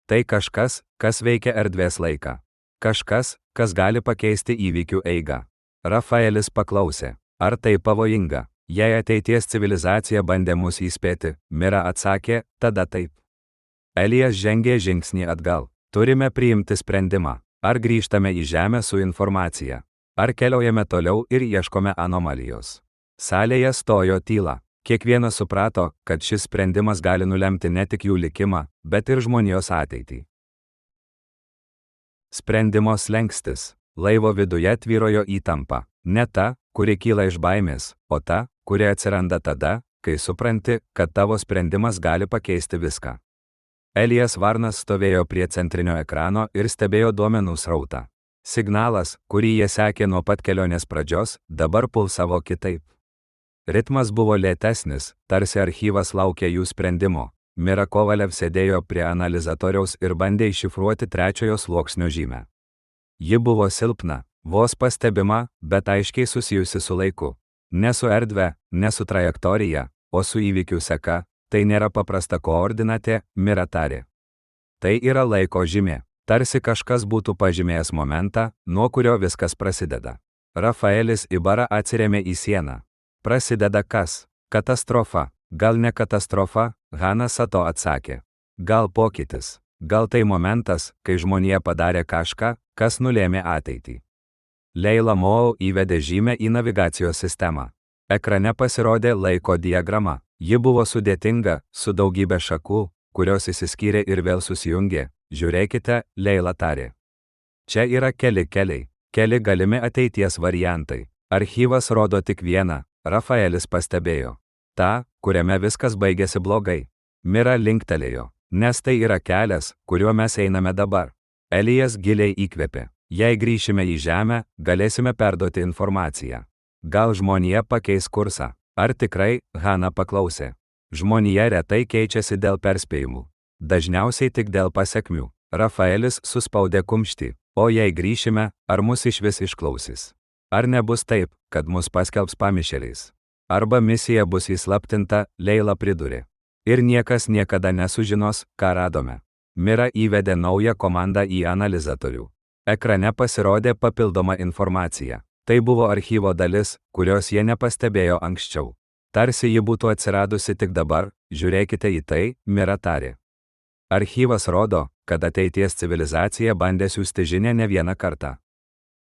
Tai kažkas, kas veikia erdvės laiką. Kažkas, kas gali pakeisti įvykių eigą. Rafaelis paklausė, ar tai pavojinga? Jei ateities civilizacija bandė mus įspėti, Mira atsakė, tada taip. Elijas žengė žingsnį atgal. Turime priimti sprendimą. Ar grįžtame į Žemę su informacija? Ar keliaujame toliau ir ieškome anomalijos? Salėje stojo tyla. Kiekvienas suprato, kad šis sprendimas gali nulemti ne tik jų likimą, bet ir žmonijos ateitį. Sprendimo slenkstis. Laivo viduje tvyrojo įtampa. Ne ta, kuri kyla iš baimės, o ta, kuri atsiranda tada, kai supranti, kad tavo sprendimas gali pakeisti viską. Elijas Varnas stovėjo prie centrinio ekrano ir stebėjo duomenų srautą. Signalas, kurį jie sekė nuo pat kelionės pradžios, dabar pulsavo kitaip. Ritmas buvo lėtesnis, tarsi archyvas laukė jų sprendimo. Mira Kovalev sėdėjo prie analizatoriaus ir bandė iššifruoti trečiojo sluoksnio žymę. Ji buvo silpna, vos pastebima, bet aiškiai susijusi su laiku. Ne su erdve, ne su trajektorija, o su įvykių seka. Tai nėra paprasta koordinatė, Mira tarė. Tai yra laiko žymė. Tarsi kažkas būtų pažymėjęs momentą, nuo kurio viskas prasideda. Rafaelis Ibarra atsirėmė į sieną. Prasideda kas? Katastrofa. Gal ne katastrofa? Hana Sato atsakė. Gal pokytis. Gal tai momentas, kai žmonija padarė kažką, kas nulėmė ateitį. Leila Moau įvedė žymę į navigacijos sistemą. Ekrane pasirodė laiko diagrama. Ji buvo sudėtinga, su daugybė šakų, kurios išsiskyrė ir vėl susijungė. Žiūrėkite, Leila tarė. Čia yra keli keliai, keli galimi ateities variantai. Archyvas rodo tik vieną, Rafaelis pastebėjo. Ta, kuriame viskas baigėsi blogai. Mira linktelėjo, nes tai yra kelias, kuriuo mes einame dabar. Elijas giliai įkvėpė. Jei grįšime į Žemę, galėsime perduoti informaciją. Gal žmonija pakeis kursą? Ar tikrai? Hana paklausė. Žmonija retai keičiasi dėl perspėjimų. Dažniausiai tik dėl pasekmių. Rafaelis suspaudė kumštį. O jei grįšime, ar mus išvis išklausys? Ar nebus taip, kad mus paskelbs pamišėliais? Arba misija bus įslaptinta, Leila pridūrė. Ir niekas niekada nesužinos, ką radome. Mira įvedė naują komandą į analizatorių. Ekrane pasirodė papildoma informacija. Tai buvo archyvo dalis, kurios jie nepastebėjo anksčiau. Tarsi ji būtų atsiradusi tik dabar, žiūrėkite į tai, Mira tarė. Archyvas rodo, kad ateities civilizacija bandė siųsti žinią ne vieną kartą.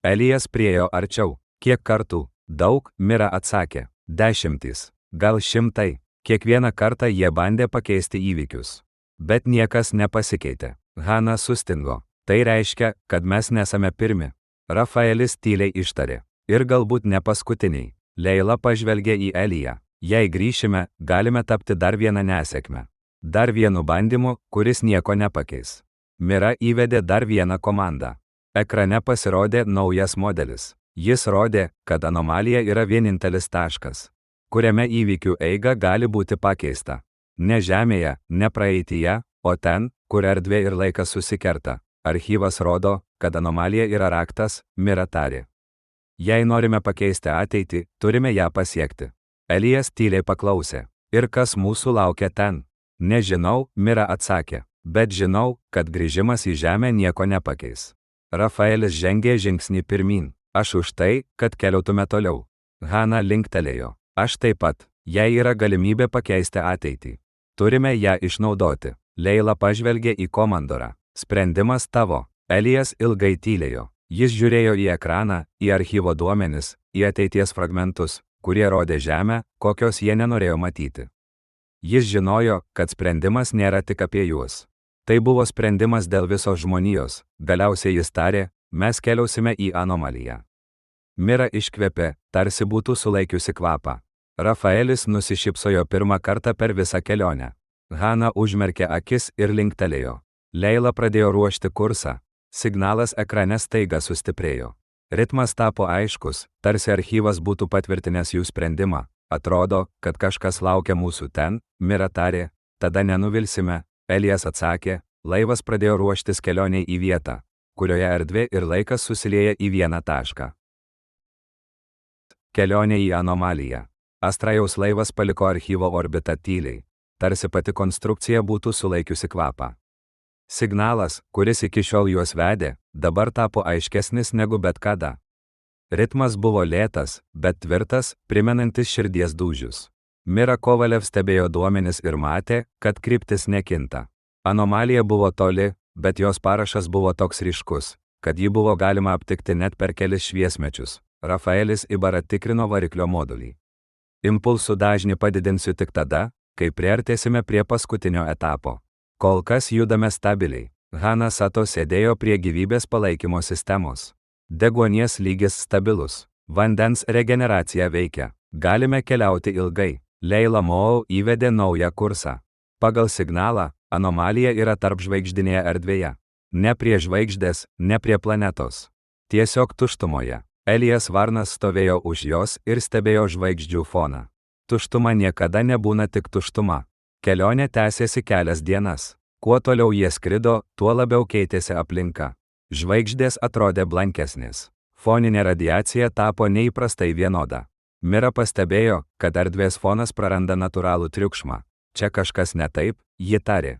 Elijas priėjo arčiau. Kiek kartų? Daug, Mira atsakė. 10, gal 100. Kiekvieną kartą jie bandė pakeisti įvykius. Bet niekas nepasikeitė. Hana sustingo. Tai reiškia, kad mes nesame pirmi. Rafaelis tyliai ištarė. Ir galbūt ne paskutiniai. Leila pažvelgė į Eliją. Jei grįšime, galime tapti dar vieną nesėkmę. Dar vienu bandymu, kuris nieko nepakeis. Mira įvedė dar vieną komandą. Ekrane pasirodė naujas modelis. Jis rodė, kad anomalija yra vienintelis taškas, kuriame įvykių eiga gali būti pakeista. Ne Žemėje, ne praeityje, o ten, kur erdvė ir laikas susikerta. Archyvas rodo, kad anomalija yra raktas, Mira tarė. Jei norime pakeisti ateitį, turime ją pasiekti. Elijas tyliai paklausė. Ir kas mūsų laukia ten? Nežinau, Mira atsakė. Bet žinau, kad grįžimas į Žemę nieko nepakeis. Rafaelis žengė žingsnį pirmyn. Aš už tai, kad keliautume toliau. Hana linktelėjo. Aš taip pat, jei yra galimybė pakeisti ateitį. Turime ją išnaudoti. Leila pažvelgė į komandorą. Sprendimas tavo. Elijas ilgai tylėjo. Jis žiūrėjo į ekraną, į archyvo duomenis, į ateities fragmentus, kurie rodė Žemę, kokios jie nenorėjo matyti. Jis žinojo, kad sprendimas nėra tik apie juos. Tai buvo sprendimas dėl visos žmonijos. Galiausiai jis tarė, mes keliausime į anomaliją. Mira iškvėpė, tarsi būtų sulaikiusi kvapą. Rafaelis nusišypsojo pirmą kartą per visą kelionę. Hana užmerkė akis ir linktelėjo. Leila pradėjo ruošti kursą. Signalas ekrane staiga sustiprėjo. Ritmas tapo aiškus, tarsi archyvas būtų patvirtinęs jų sprendimą. Atrodo, kad kažkas laukia mūsų ten, Mira tarė, tada nenuvilsime. Elijas atsakė, laivas pradėjo ruoštis kelioniai į vietą, kurioje erdvė ir laikas susilieja į vieną tašką. Kelionė į anomaliją. Astrajaus laivas paliko archyvo orbitą tyliai, tarsi pati konstrukcija būtų sulaikiusi kvapą. Signalas, kuris iki šiol juos vedė, dabar tapo aiškesnis negu bet kada. Ritmas buvo lėtas, bet tvirtas, primenantis širdies dūžius. Mira Kovalev stebėjo duomenis ir matė, kad kryptis nekinta. Anomalija buvo toli, bet jos parašas buvo toks ryškus, kad jį buvo galima aptikti net per kelis šviesmečius. Rafaelis Ibarra tikrino variklio modulį. Impulsų dažnį padidinsiu tik tada, kai priartėsime prie paskutinio etapo. Kol kas judame stabiliai. Hana Sato sėdėjo prie gyvybės palaikymo sistemos. Deguonies lygis stabilus. Vandens regeneracija veikia. Galime keliauti ilgai. Leila Moau įvedė naują kursą. Pagal signalą, anomalija yra tarpžvaigždinėje erdvėje. Ne prie žvaigždės, ne prie planetos. Tiesiog tuštumoje. Elijas Varnas stovėjo už jos ir stebėjo žvaigždžių foną. Tuštuma niekada nebūna tik tuštuma. Kelionė tęsėsi kelias dienas. Kuo toliau jie skrido, tuo labiau keitėsi aplinka. Žvaigždės atrodė blankesnės. Foninė radiacija tapo neįprastai vienoda. Mira pastebėjo, kad erdvės fonas praranda natūralų triukšmą. Čia kažkas ne taip, ji tarė.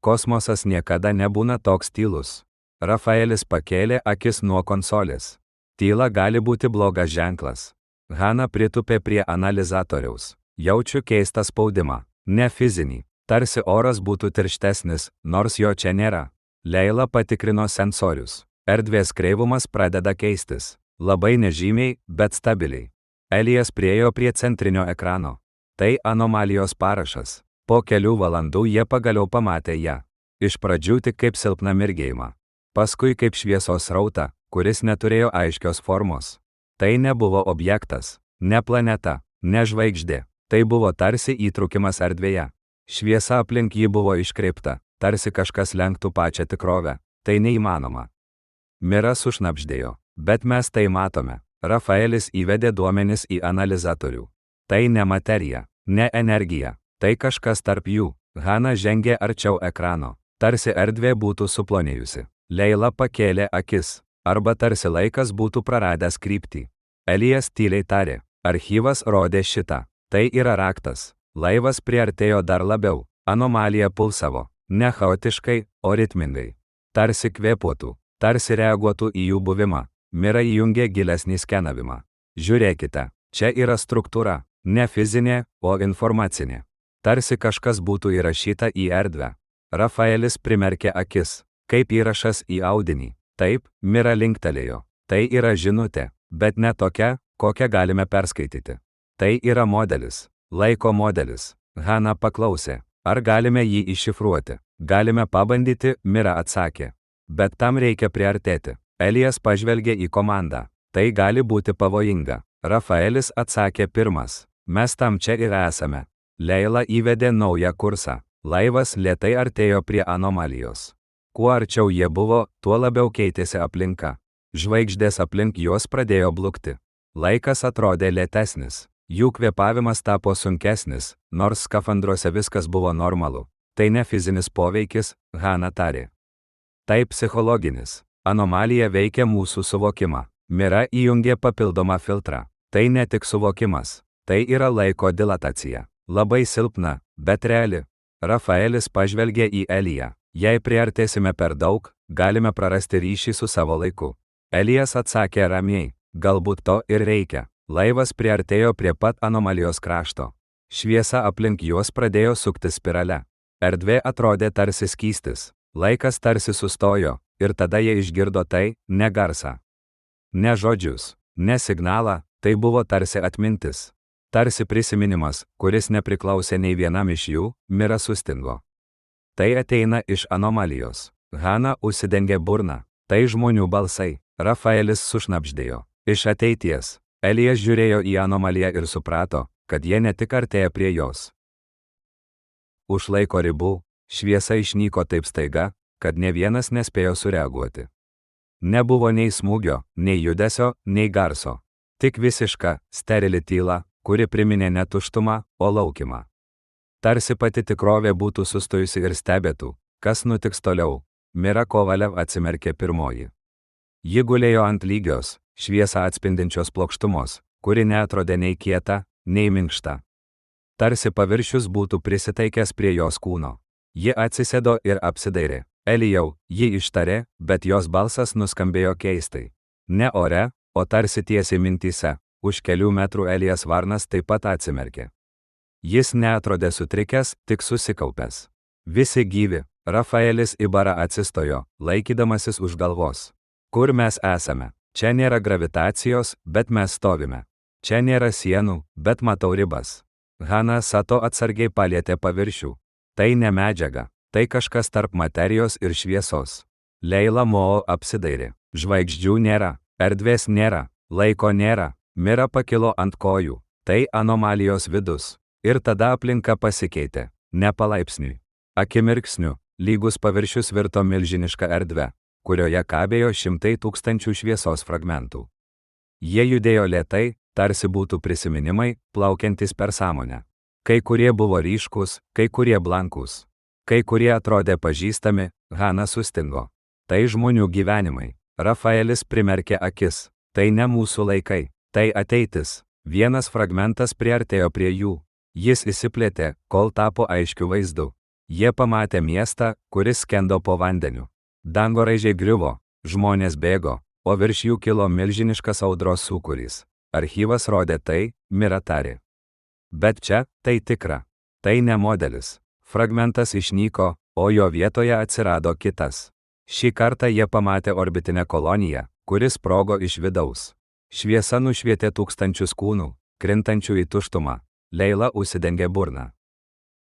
Kosmosas niekada nebūna toks tylus. Rafaelis pakėlė akis nuo konsolės. Tyla gali būti blogas ženklas. Hana pritupė prie analizatoriaus. Jaučiu keistą spaudimą. Ne fizinį. Tarsi oras būtų tirštesnis, nors jo čia nėra. Leila patikrino sensorius. Erdvės kreivumas pradeda keistis. Labai nežymiai, bet stabiliai. Elijas priėjo prie centrinio ekrano. Tai anomalijos parašas. Po kelių valandų jie pagaliau pamatė ją. Iš pradžių tik kaip silpną mirgėjimą. Paskui kaip šviesos srautą, kuris neturėjo aiškios formos. Tai nebuvo objektas, ne planeta, ne žvaigždė. Tai buvo tarsi įtrūkimas erdvėje. Šviesa aplink jį buvo iškreipta, tarsi kažkas lenktų pačią tikrovę. Tai neįmanoma. Mira sušnabždėjo. Bet mes tai matome. Rafaelis įvedė duomenis į analizatorių. Tai ne materija, ne energija. Tai kažkas tarp jų. Hana žengė arčiau ekrano. Tarsi erdvė būtų suplonėjusi. Leila pakėlė akis. Arba tarsi laikas būtų praradęs kryptį. Elijas tyliai tarė. Archyvas rodė šitą. Tai yra raktas. Laivas priartėjo dar labiau. Anomalija pulsavo. Ne chaotiškai, o ritmingai. Tarsi kvėpuotų. Tarsi reaguotų į jų buvimą. Mira įjungė gilesnį skenavimą. Žiūrėkite. Čia yra struktūra. Ne fizinė, o informacinė. Tarsi kažkas būtų įrašyta į erdvę. Rafaelis primerkė akis. Kaip įrašas į audinį. Taip, Mira linktelėjo. Tai yra žinutė, bet ne tokia, kokią galime perskaityti. Tai yra modelis. Laiko modelis. Hana paklausė. Ar galime jį iššifruoti? Galime pabandyti, Mira atsakė. Bet tam reikia priartėti. Elijas pažvelgė į komandą. Tai gali būti pavojinga. Rafaelis atsakė pirmas. Mes tam čia ir esame. Leila įvedė naują kursą. Laivas lėtai artėjo prie anomalijos. Kuo arčiau jie buvo, tuo labiau keitėsi aplinka. Žvaigždės aplink juos pradėjo blukti. Laikas atrodė lėtesnis. Jų kvėpavimas tapo sunkesnis, nors skafandruose viskas buvo normalu. Tai ne fizinis poveikis, Hana tarė. Tai psichologinis. Anomalija veikia mūsų suvokimą. Mira įjungė papildomą filtrą. Tai ne tik suvokimas. Tai yra laiko dilatacija. Labai silpna, bet reali. Rafaelis pažvelgė į Eliją. Jei priartėsime per daug, galime prarasti ryšį su savo laiku. Elijas atsakė ramiai. Galbūt to ir reikia. Laivas priartėjo prie pat anomalijos krašto. Šviesa aplink juos pradėjo sukti spirale. Erdvė atrodė tarsi skystis. Laikas tarsi sustojo, ir tada jie išgirdo tai, ne garsą. Ne žodžius, ne signalą, tai buvo tarsi atmintis. Tarsi prisiminimas, kuris nepriklausė nei vienam iš jų, Mira sustingo. Tai ateina iš anomalijos. Hana užsidengė burną. Tai žmonių balsai. Rafaelis sušnabždėjo. Iš ateities. Elijas žiūrėjo į anomaliją ir suprato, kad jie ne tik artėja prie jos. Už laiko ribų, šviesa išnyko taip staiga, kad ne vienas nespėjo sureaguoti. Nebuvo nei smūgio, nei judesio, nei garso. Tik visiška, sterili tyla, kuri priminė ne tuštumą, o laukimą. Tarsi pati tikrovė būtų sustojusi ir stebėtų, kas nutiks toliau. Mira Kovalev atsimerkė pirmoji. Ji gulėjo ant lygios, šviesą atspindinčios plokštumos, kuri neatrodė nei kieta, nei minkšta. Tarsi paviršius būtų prisitaikęs prie jos kūno. Ji atsisėdo ir apsidairė. Elijau, ji ištarė, bet jos balsas nuskambėjo keistai. Ne ore, o tarsi tiesiai mintyse. Už kelių metrų Elijas Varnas taip pat atsimerkė. Jis neatrodė sutrikęs, tik susikaupęs. Visi gyvi. Rafaelis Ibarra atsistojo, laikydamasis už galvos. Kur mes esame? Čia nėra gravitacijos, bet mes stovime. Čia nėra sienų, bet matau ribas. Hana Sato atsargiai palietė paviršių. Tai ne medžiaga, tai kažkas tarp materijos ir šviesos. Leila Moo apsidairė. Žvaigždžių nėra, erdvės nėra, laiko nėra. Mira pakilo ant kojų. Tai anomalijos vidus. Ir tada aplinka pasikeitė. Ne palaipsniui. Akimirksniu, lygus paviršius virto milžiniška erdve, kurioje kabėjo šimtai tūkstančių šviesos fragmentų. Jie judėjo lėtai, tarsi būtų prisiminimai, plaukiantys per sąmonę. Kai kurie buvo ryškus, kai kurie blankūs. Kai kurie atrodė pažįstami, Hana sustingo. Tai žmonių gyvenimai. Rafaelis primerkė akis. Tai ne mūsų laikai, tai ateitis. Vienas fragmentas priartėjo prie jų. Jis įsiplėtė, kol tapo aiškiu vaizdu. Jie pamatė miestą, kuris skendo po vandeniu. Dangoraižiai griuvo, žmonės bėgo, o virš jų kilo milžiniškas audros sūkurys. Archyvas rodė tai, Mira tarė. Bet čia, tai tikra. Tai ne modelis. Fragmentas išnyko, o jo vietoje atsirado kitas. Šį kartą jie pamatė orbitinę koloniją, kuris sprogo iš vidaus. Šviesa nušvietė tūkstančius kūnų, krintančių į tuštumą. Leila užsidengė burną.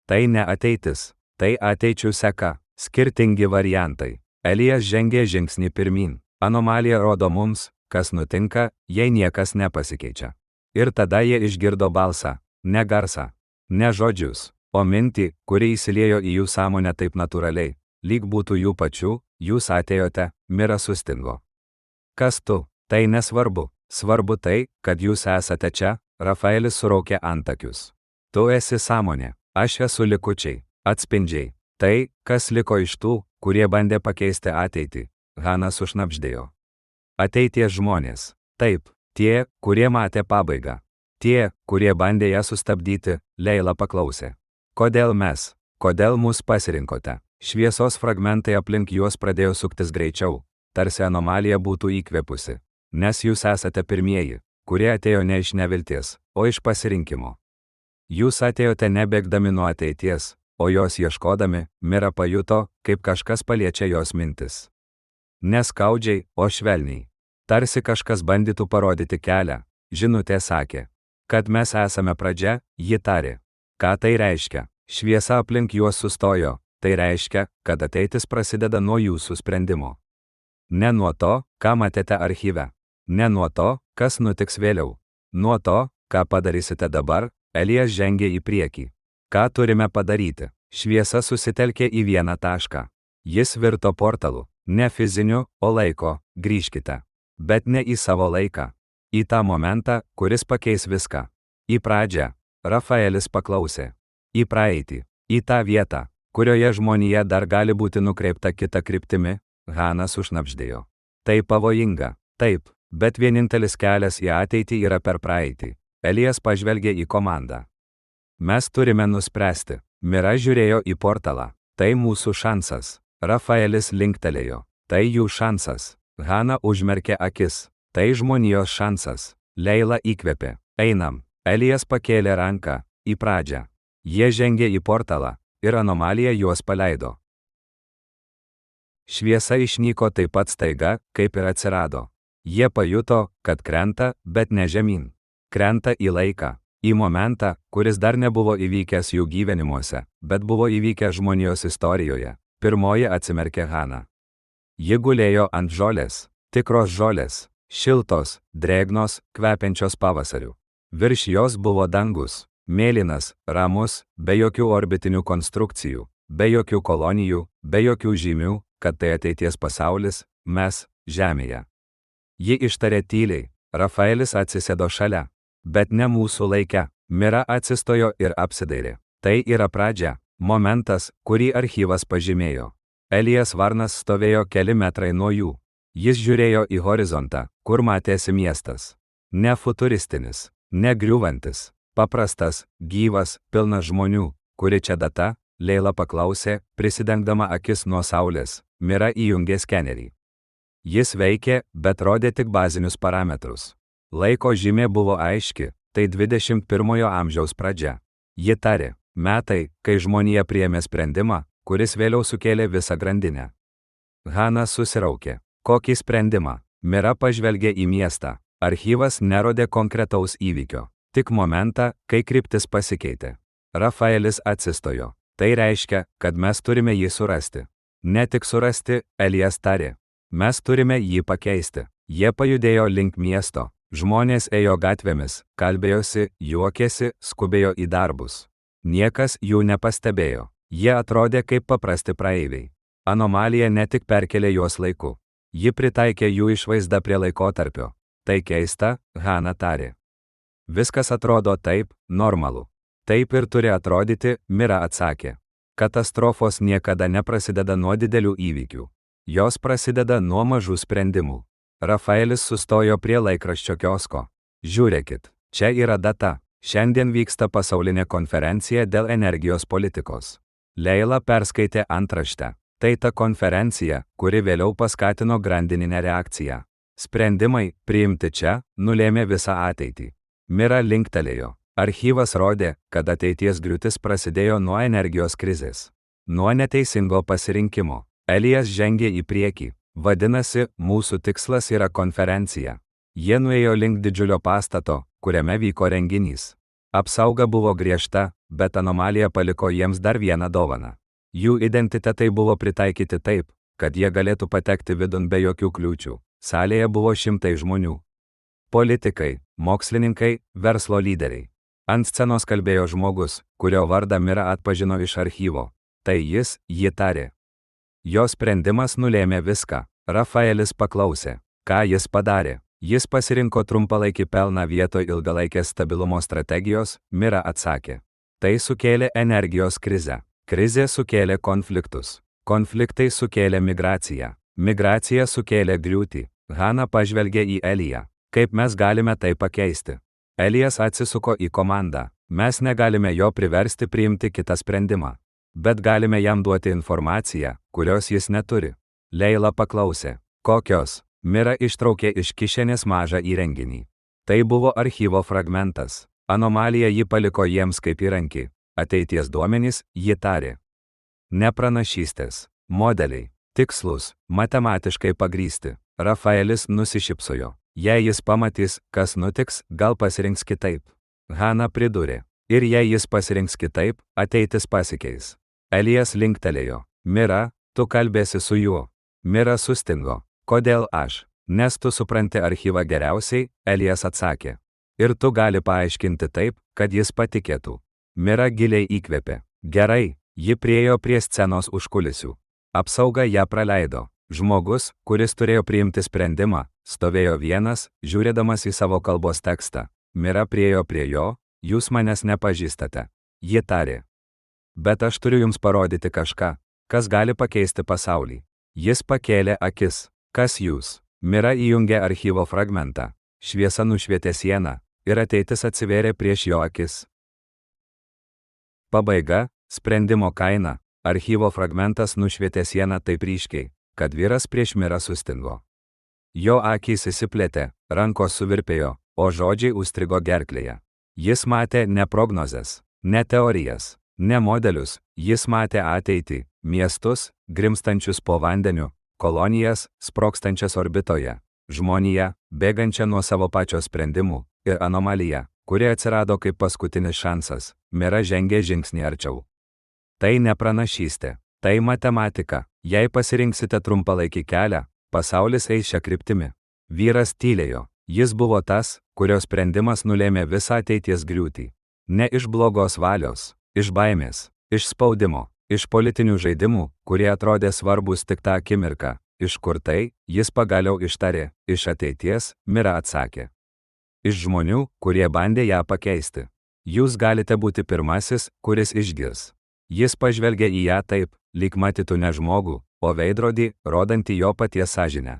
Tai ne ateitis. Tai ateičių seka, skirtingi variantai. Elijas žengė žingsnį pirmyn. Anomalija rodo mums, kas nutinka, jei niekas nepasikeičia. Ir tada jie išgirdo balsą, ne garsą, ne žodžius, o mintį, kuri įsiliejo į jų sąmonę taip natūraliai, lyg būtų jų pačių. Jūs atėjote, Mira sustingo. Kas tu? Tai nesvarbu. Svarbu tai, kad jūs esate čia. Rafaelis suraukė antakius. Tu esi sąmonė, aš esu likučiai. Atspindžiai. Tai, kas liko iš tų, kurie bandė pakeisti ateitį. Hana sušnabždėjo. Ateities žmonės. Taip, tie, kurie matė pabaigą. Tie, kurie bandė ją sustabdyti, Leila paklausė. Kodėl mes? Kodėl mus pasirinkote? Šviesos fragmentai aplink juos pradėjo suktis greičiau, tarsi anomalija būtų įkvėpusi. Nes jūs esate pirmieji, kurie atėjo ne iš nevilties, o iš pasirinkimo. Jūs atėjote nebėgdami nuo ateities, o jos ieškodami. Mira pajuto, kaip kažkas paliečia jos mintis. Neskaudžiai, o švelniai. Tarsi kažkas bandytų parodyti kelią. Žinutė sakė, kad mes esame pradžia, ji tarė. Ką tai reiškia? Šviesa aplink juos sustojo. Tai reiškia, kad ateitis prasideda nuo jūsų sprendimo. Ne nuo to, ką matėte archyve. Ne nuo to, kas nutiks vėliau. Nuo to, ką padarysite dabar. Elijas žengė į priekį. Ką turime padaryti? Šviesa susitelkė į vieną tašką. Jis virto portalu. Ne fiziniu, o laiko. Grįžkite. Bet ne į savo laiką. Į tą momentą, kuris pakeis viską. Į pradžią. Rafaelis paklausė. Į praeitį. Į tą vietą, kurioje žmonija dar gali būti nukreipta kita kryptimi. Hana sušnabždėjo. Tai pavojinga. Taip, bet vienintelis kelias į ateitį yra per praeitį. Elijas pažvelgė į komandą. Mes turime nuspręsti. Mira žiūrėjo į portalą. Tai mūsų šansas. Rafaelis linktelėjo. Tai jų šansas. Hana užmerkė akis. Tai žmonijos šansas. Leila įkvėpė. Einam. Elijas pakėlė ranką. Į pradžią. Jie žengė į portalą. Ir anomalija juos paleido. Šviesa išnyko taip pat staiga, kaip ir atsirado. Jie pajuto, kad krenta, bet ne žemyn. Krenta į laiką. Į momentą, kuris dar nebuvo įvykęs jų gyvenimuose, bet buvo įvykęs žmonijos istorijoje, pirmoji atsimerkė Hana. Ji gulėjo ant žolės, tikros žolės, šiltos, drėgnos, kvepiančios pavasariu. Virš jos buvo dangus, mėlynas, ramus, be jokių orbitinių konstrukcijų, be jokių kolonijų, be jokių žymių, kad tai ateities pasaulis, mes, Žemėje. Ji ištarė tyliai, Rafaelis atsisėdo šalia. Bet ne mūsų laike. Mira atsistojo ir apsidairė. Tai yra pradžia, momentas, kurį archyvas pažymėjo. Elijas Varnas stovėjo keli metrai nuo jų. Jis žiūrėjo į horizontą, kur matėsi miestas. Ne futuristinis, ne griūvantis, paprastas, gyvas, pilnas žmonių. Kuri čia data? Leila paklausė, prisidengdama akis nuo saulės. Mira įjungė skenerį. Jis veikė, bet rodė tik bazinius parametrus. Laiko žymė buvo aiški, tai 21 amžiaus pradžia. Ji tarė, metai, kai žmonija priėmė sprendimą, kuris vėliau sukėlė visą grandinę. Hana susiraukė. Kokį sprendimą? Mira pažvelgė į miestą. Archyvas nerodė konkretaus įvykio, tik momentą, kai kryptis pasikeitė. Rafaelis atsistojo. Tai reiškia, kad mes turime jį surasti. Ne tik surasti, Elijas tarė. Mes turime jį pakeisti. Jie pajudėjo link miesto. Žmonės ėjo gatvėmis, kalbėjosi, juokėsi, skubėjo į darbus. Niekas jų nepastebėjo. Jie atrodė kaip paprasti praeiviai. Anomalija ne tik perkelė juos laiku. Ji pritaikė jų išvaizdą prie laikotarpio. Tai keista, Hana tarė. Viskas atrodo taip, normalu. Taip ir turi atrodyti, Mira atsakė. Katastrofos niekada neprasideda nuo didelių įvykių. Jos prasideda nuo mažų sprendimų. Rafaelis sustojo prie laikraščio kiosko. Žiūrėkit, čia yra data. Šiandien vyksta pasaulinė konferencija dėl energijos politikos. Leila perskaitė antraštę. Tai ta konferencija, kuri vėliau paskatino grandininę reakciją. Sprendimai, priimti čia, nulėmė visą ateitį. Mira linktelėjo. Archyvas rodė, kad ateities griūtis prasidėjo nuo energijos krizės. Nuo neteisingo pasirinkimo. Elijas žengė į priekį. Vadinasi, mūsų tikslas yra konferencija. Jie nuėjo link didžiulio pastato, kuriame vyko renginys. Apsauga buvo griežta, bet anomalija paliko jiems dar vieną dovaną. Jų identitetai buvo pritaikyti taip, kad jie galėtų patekti vidun be jokių kliūčių. Salėje buvo šimtai žmonių. Politikai, mokslininkai, verslo lyderiai. Ant scenos kalbėjo žmogus, kurio vardą Mira atpažino iš archyvo. Tai jis, ji tarė. Jo sprendimas nulėmė viską. Rafaelis paklausė, ką jis padarė. Jis pasirinko trumpalaikį pelną vietoj ilgalaikės stabilumo strategijos, Mira atsakė. Tai sukėlė energijos krizę. Krizė sukėlė konfliktus. Konfliktai sukėlė migraciją. Migracija sukėlė griūtį. Hana pažvelgė į Eliją. Kaip mes galime tai pakeisti? Elijas atsisuko į komandą. Mes negalime jo priversti priimti kitą sprendimą. Bet galime jam duoti informaciją, kurios jis neturi. Leila paklausė. Kokios? Mira ištraukė iš kišenės mažą įrenginį. Tai buvo archyvo fragmentas. Anomalija jį paliko jiems kaip įrankį. Ateities duomenys, ji tarė. Ne pranašystės. Modeliai. Tikslus, matematiškai pagrįsti. Rafaelis nusišypsojo. Jei jis pamatys, kas nutiks, gal pasirinks kitaip. Hana pridūrė. Ir jei jis pasirinks kitaip, ateitis pasikeis. Elijas linktelėjo. Mira, tu kalbėsi su juo. Mira sustingo. Kodėl aš? Nes tu supranti archyvą geriausiai, Elijas atsakė. Ir tu gali paaiškinti taip, kad jis patikėtų. Mira giliai įkvėpė. Gerai, ji priėjo prie scenos užkulisių. Apsauga ją praleido. Žmogus, kuris turėjo priimti sprendimą, stovėjo vienas, žiūrėdamas į savo kalbos tekstą. Mira priėjo prie jo. Jūs manęs nepažįstate. Ji tarė. Bet aš turiu jums parodyti kažką, kas gali pakeisti pasaulį. Jis pakėlė akis. Kas jūs? Mira įjungė archyvo fragmentą. Šviesa nušvietė sieną, ir ateitis atsivėrė prieš jo akis. Pabaiga, sprendimo kaina. Archyvo fragmentas nušvietė sieną taip ryškiai, kad vyras prieš Mirą sustingo. Jo akys įsiplėtė, rankos suvirpėjo, o žodžiai užstrigo gerklėje. Jis matė ne prognozes, ne teorijas, ne modelius, jis matė ateitį, miestus, grimstančius po vandeniu, kolonijas, sprogstančias orbitoje, žmoniją, bėgančią nuo savo pačios sprendimų, ir anomaliją, kuri atsirado kaip paskutinis šansas, Mira žengė žingsnį arčiau. Tai ne pranašystė, tai matematika. Jei pasirinksite trumpalaikį kelią, pasaulis eis šią kryptimį. Vyras tylėjo. Jis buvo tas, kurio sprendimas nulėmė visą ateities griūtį. Ne iš blogos valios, iš baimės, iš spaudimo, iš politinių žaidimų, kurie atrodė svarbus tik tą akimirką. Iš kur tai, jis pagaliau ištarė, iš ateities, Mira atsakė. Iš žmonių, kurie bandė ją pakeisti. Jūs galite būti pirmasis, kuris išgirs. Jis pažvelgė į ją taip, lyg matytų ne žmogų, o veidrodį, rodantį jo paties sąžinę.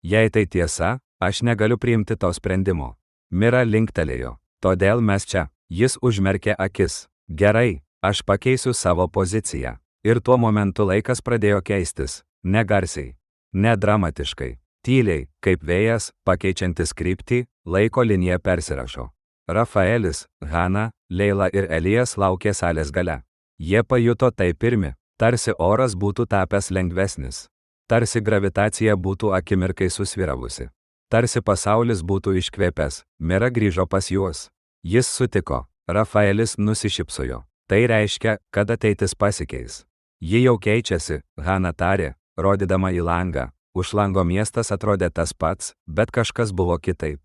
Jei tai tiesa, aš negaliu priimti to sprendimo. Mira linktelėjo. Todėl mes čia. Jis užmerkė akis. Gerai, aš pakeisiu savo poziciją. Ir tuo momentu laikas pradėjo keistis. Ne garsiai, ne dramatiškai. Tyliai, kaip vėjas, pakeičiantis kryptį, laiko linija persirašo. Rafaelis, Hana, Leila ir Elijas laukė salės gale. Jie pajuto tai pirmi, tarsi oras būtų tapęs lengvesnis. Tarsi gravitacija būtų akimirkai susvyravusi. Tarsi pasaulis būtų iškvėpęs. Mira grįžo pas juos. Jis sutiko. Rafaelis nusišypsojo. Tai reiškia, kad ateitis pasikeis. Ji jau keičiasi, Hana tarė, rodydama į langą. Už lango miestas atrodė tas pats, bet kažkas buvo kitaip.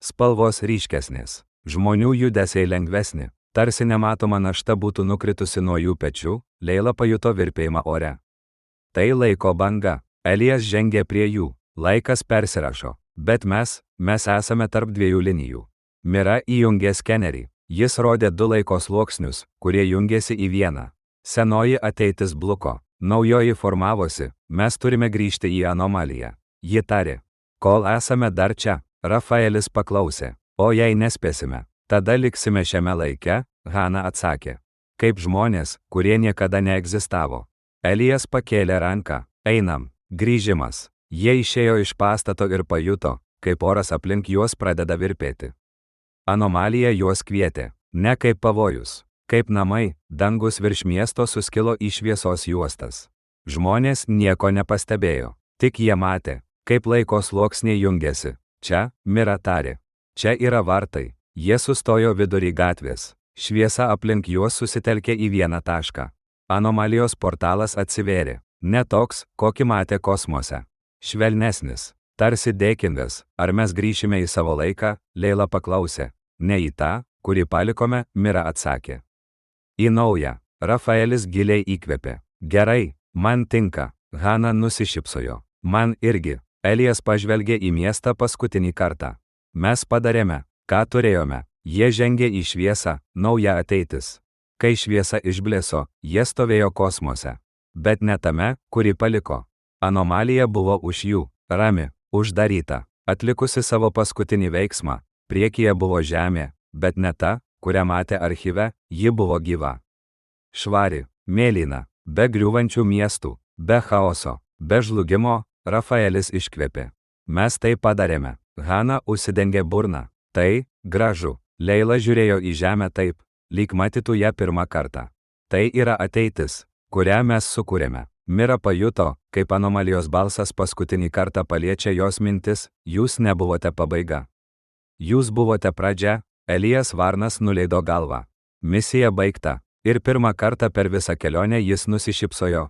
Spalvos ryškesnės. Žmonių judesiai lengvesni. Tarsi nematoma našta būtų nukritusi nuo jų pečių, Leila pajuto virpėjimą ore. Tai laiko banga. Elijas žengė prie jų. Laikas persirašo. Bet mes esame tarp dviejų linijų. Mira įjungė skenerį. Jis rodė du laiko sluoksnius, kurie jungėsi į vieną. Senoji ateitis bluko. Naujoji formavosi. Mes turime grįžti į anomaliją. Ji tarė. Kol esame dar čia, Rafaelis paklausė. O jei nespėsime, tada liksime šiame laike, Hana atsakė. Kaip žmonės, kurie niekada neegzistavo. Elijas pakėlė ranką. Einam. Grįžimas. Jie išėjo iš pastato ir pajuto, kaip oras aplink juos pradeda virpėti. Anomalija juos kvietė. Ne kaip pavojus. Kaip namai, dangus virš miesto suskilo į šviesos juostas. Žmonės nieko nepastebėjo. Tik jie matė, kaip laiko sluoksniai jungėsi. Čia, Mira tarė. Čia yra vartai. Jie sustojo vidury gatvės. Šviesa aplink juos susitelkė į vieną tašką. Anomalijos portalas atsivėrė. Ne toks, kokį matė kosmose. Švelnesnis. Tarsi dėkingas. Ar mes grįšime į savo laiką, Leila paklausė. Ne į tą, kurį palikome, Mira atsakė. Į naują. Rafaelis giliai įkvėpė. Gerai, man tinka. Hana nusišypsojo. Man irgi. Elijas pažvelgė į miestą paskutinį kartą. Mes padarėme, ką turėjome. Jie žengė į šviesą, nauja ateitis. Kai šviesa išblėso, jie stovėjo kosmose. Bet ne tame, kurį paliko. Anomalija buvo už jų, rami, uždaryta, atlikusi savo paskutinį veiksmą. Priekyje buvo žemė, bet ne ta, kurią matė archyve, ji buvo gyva. Švari, mėlyna, be griūvančių miestų, be chaoso, be žlugimo, Rafaelis iškvėpė. Mes tai padarėme. Hana užsidengė burną. Tai, gražu. Leila žiūrėjo į žemę taip, lyg matytų ją pirmą kartą. Tai yra ateitis, kurią mes sukūrėme. Mira pajuto, kaip anomalijos balsas paskutinį kartą paliečia jos mintis, jūs nebuvote pabaiga. Jūs buvote pradžia, Elijas Varnas nuleido galvą. Misija baigta. Ir pirmą kartą per visą kelionę jis nusišypsojo,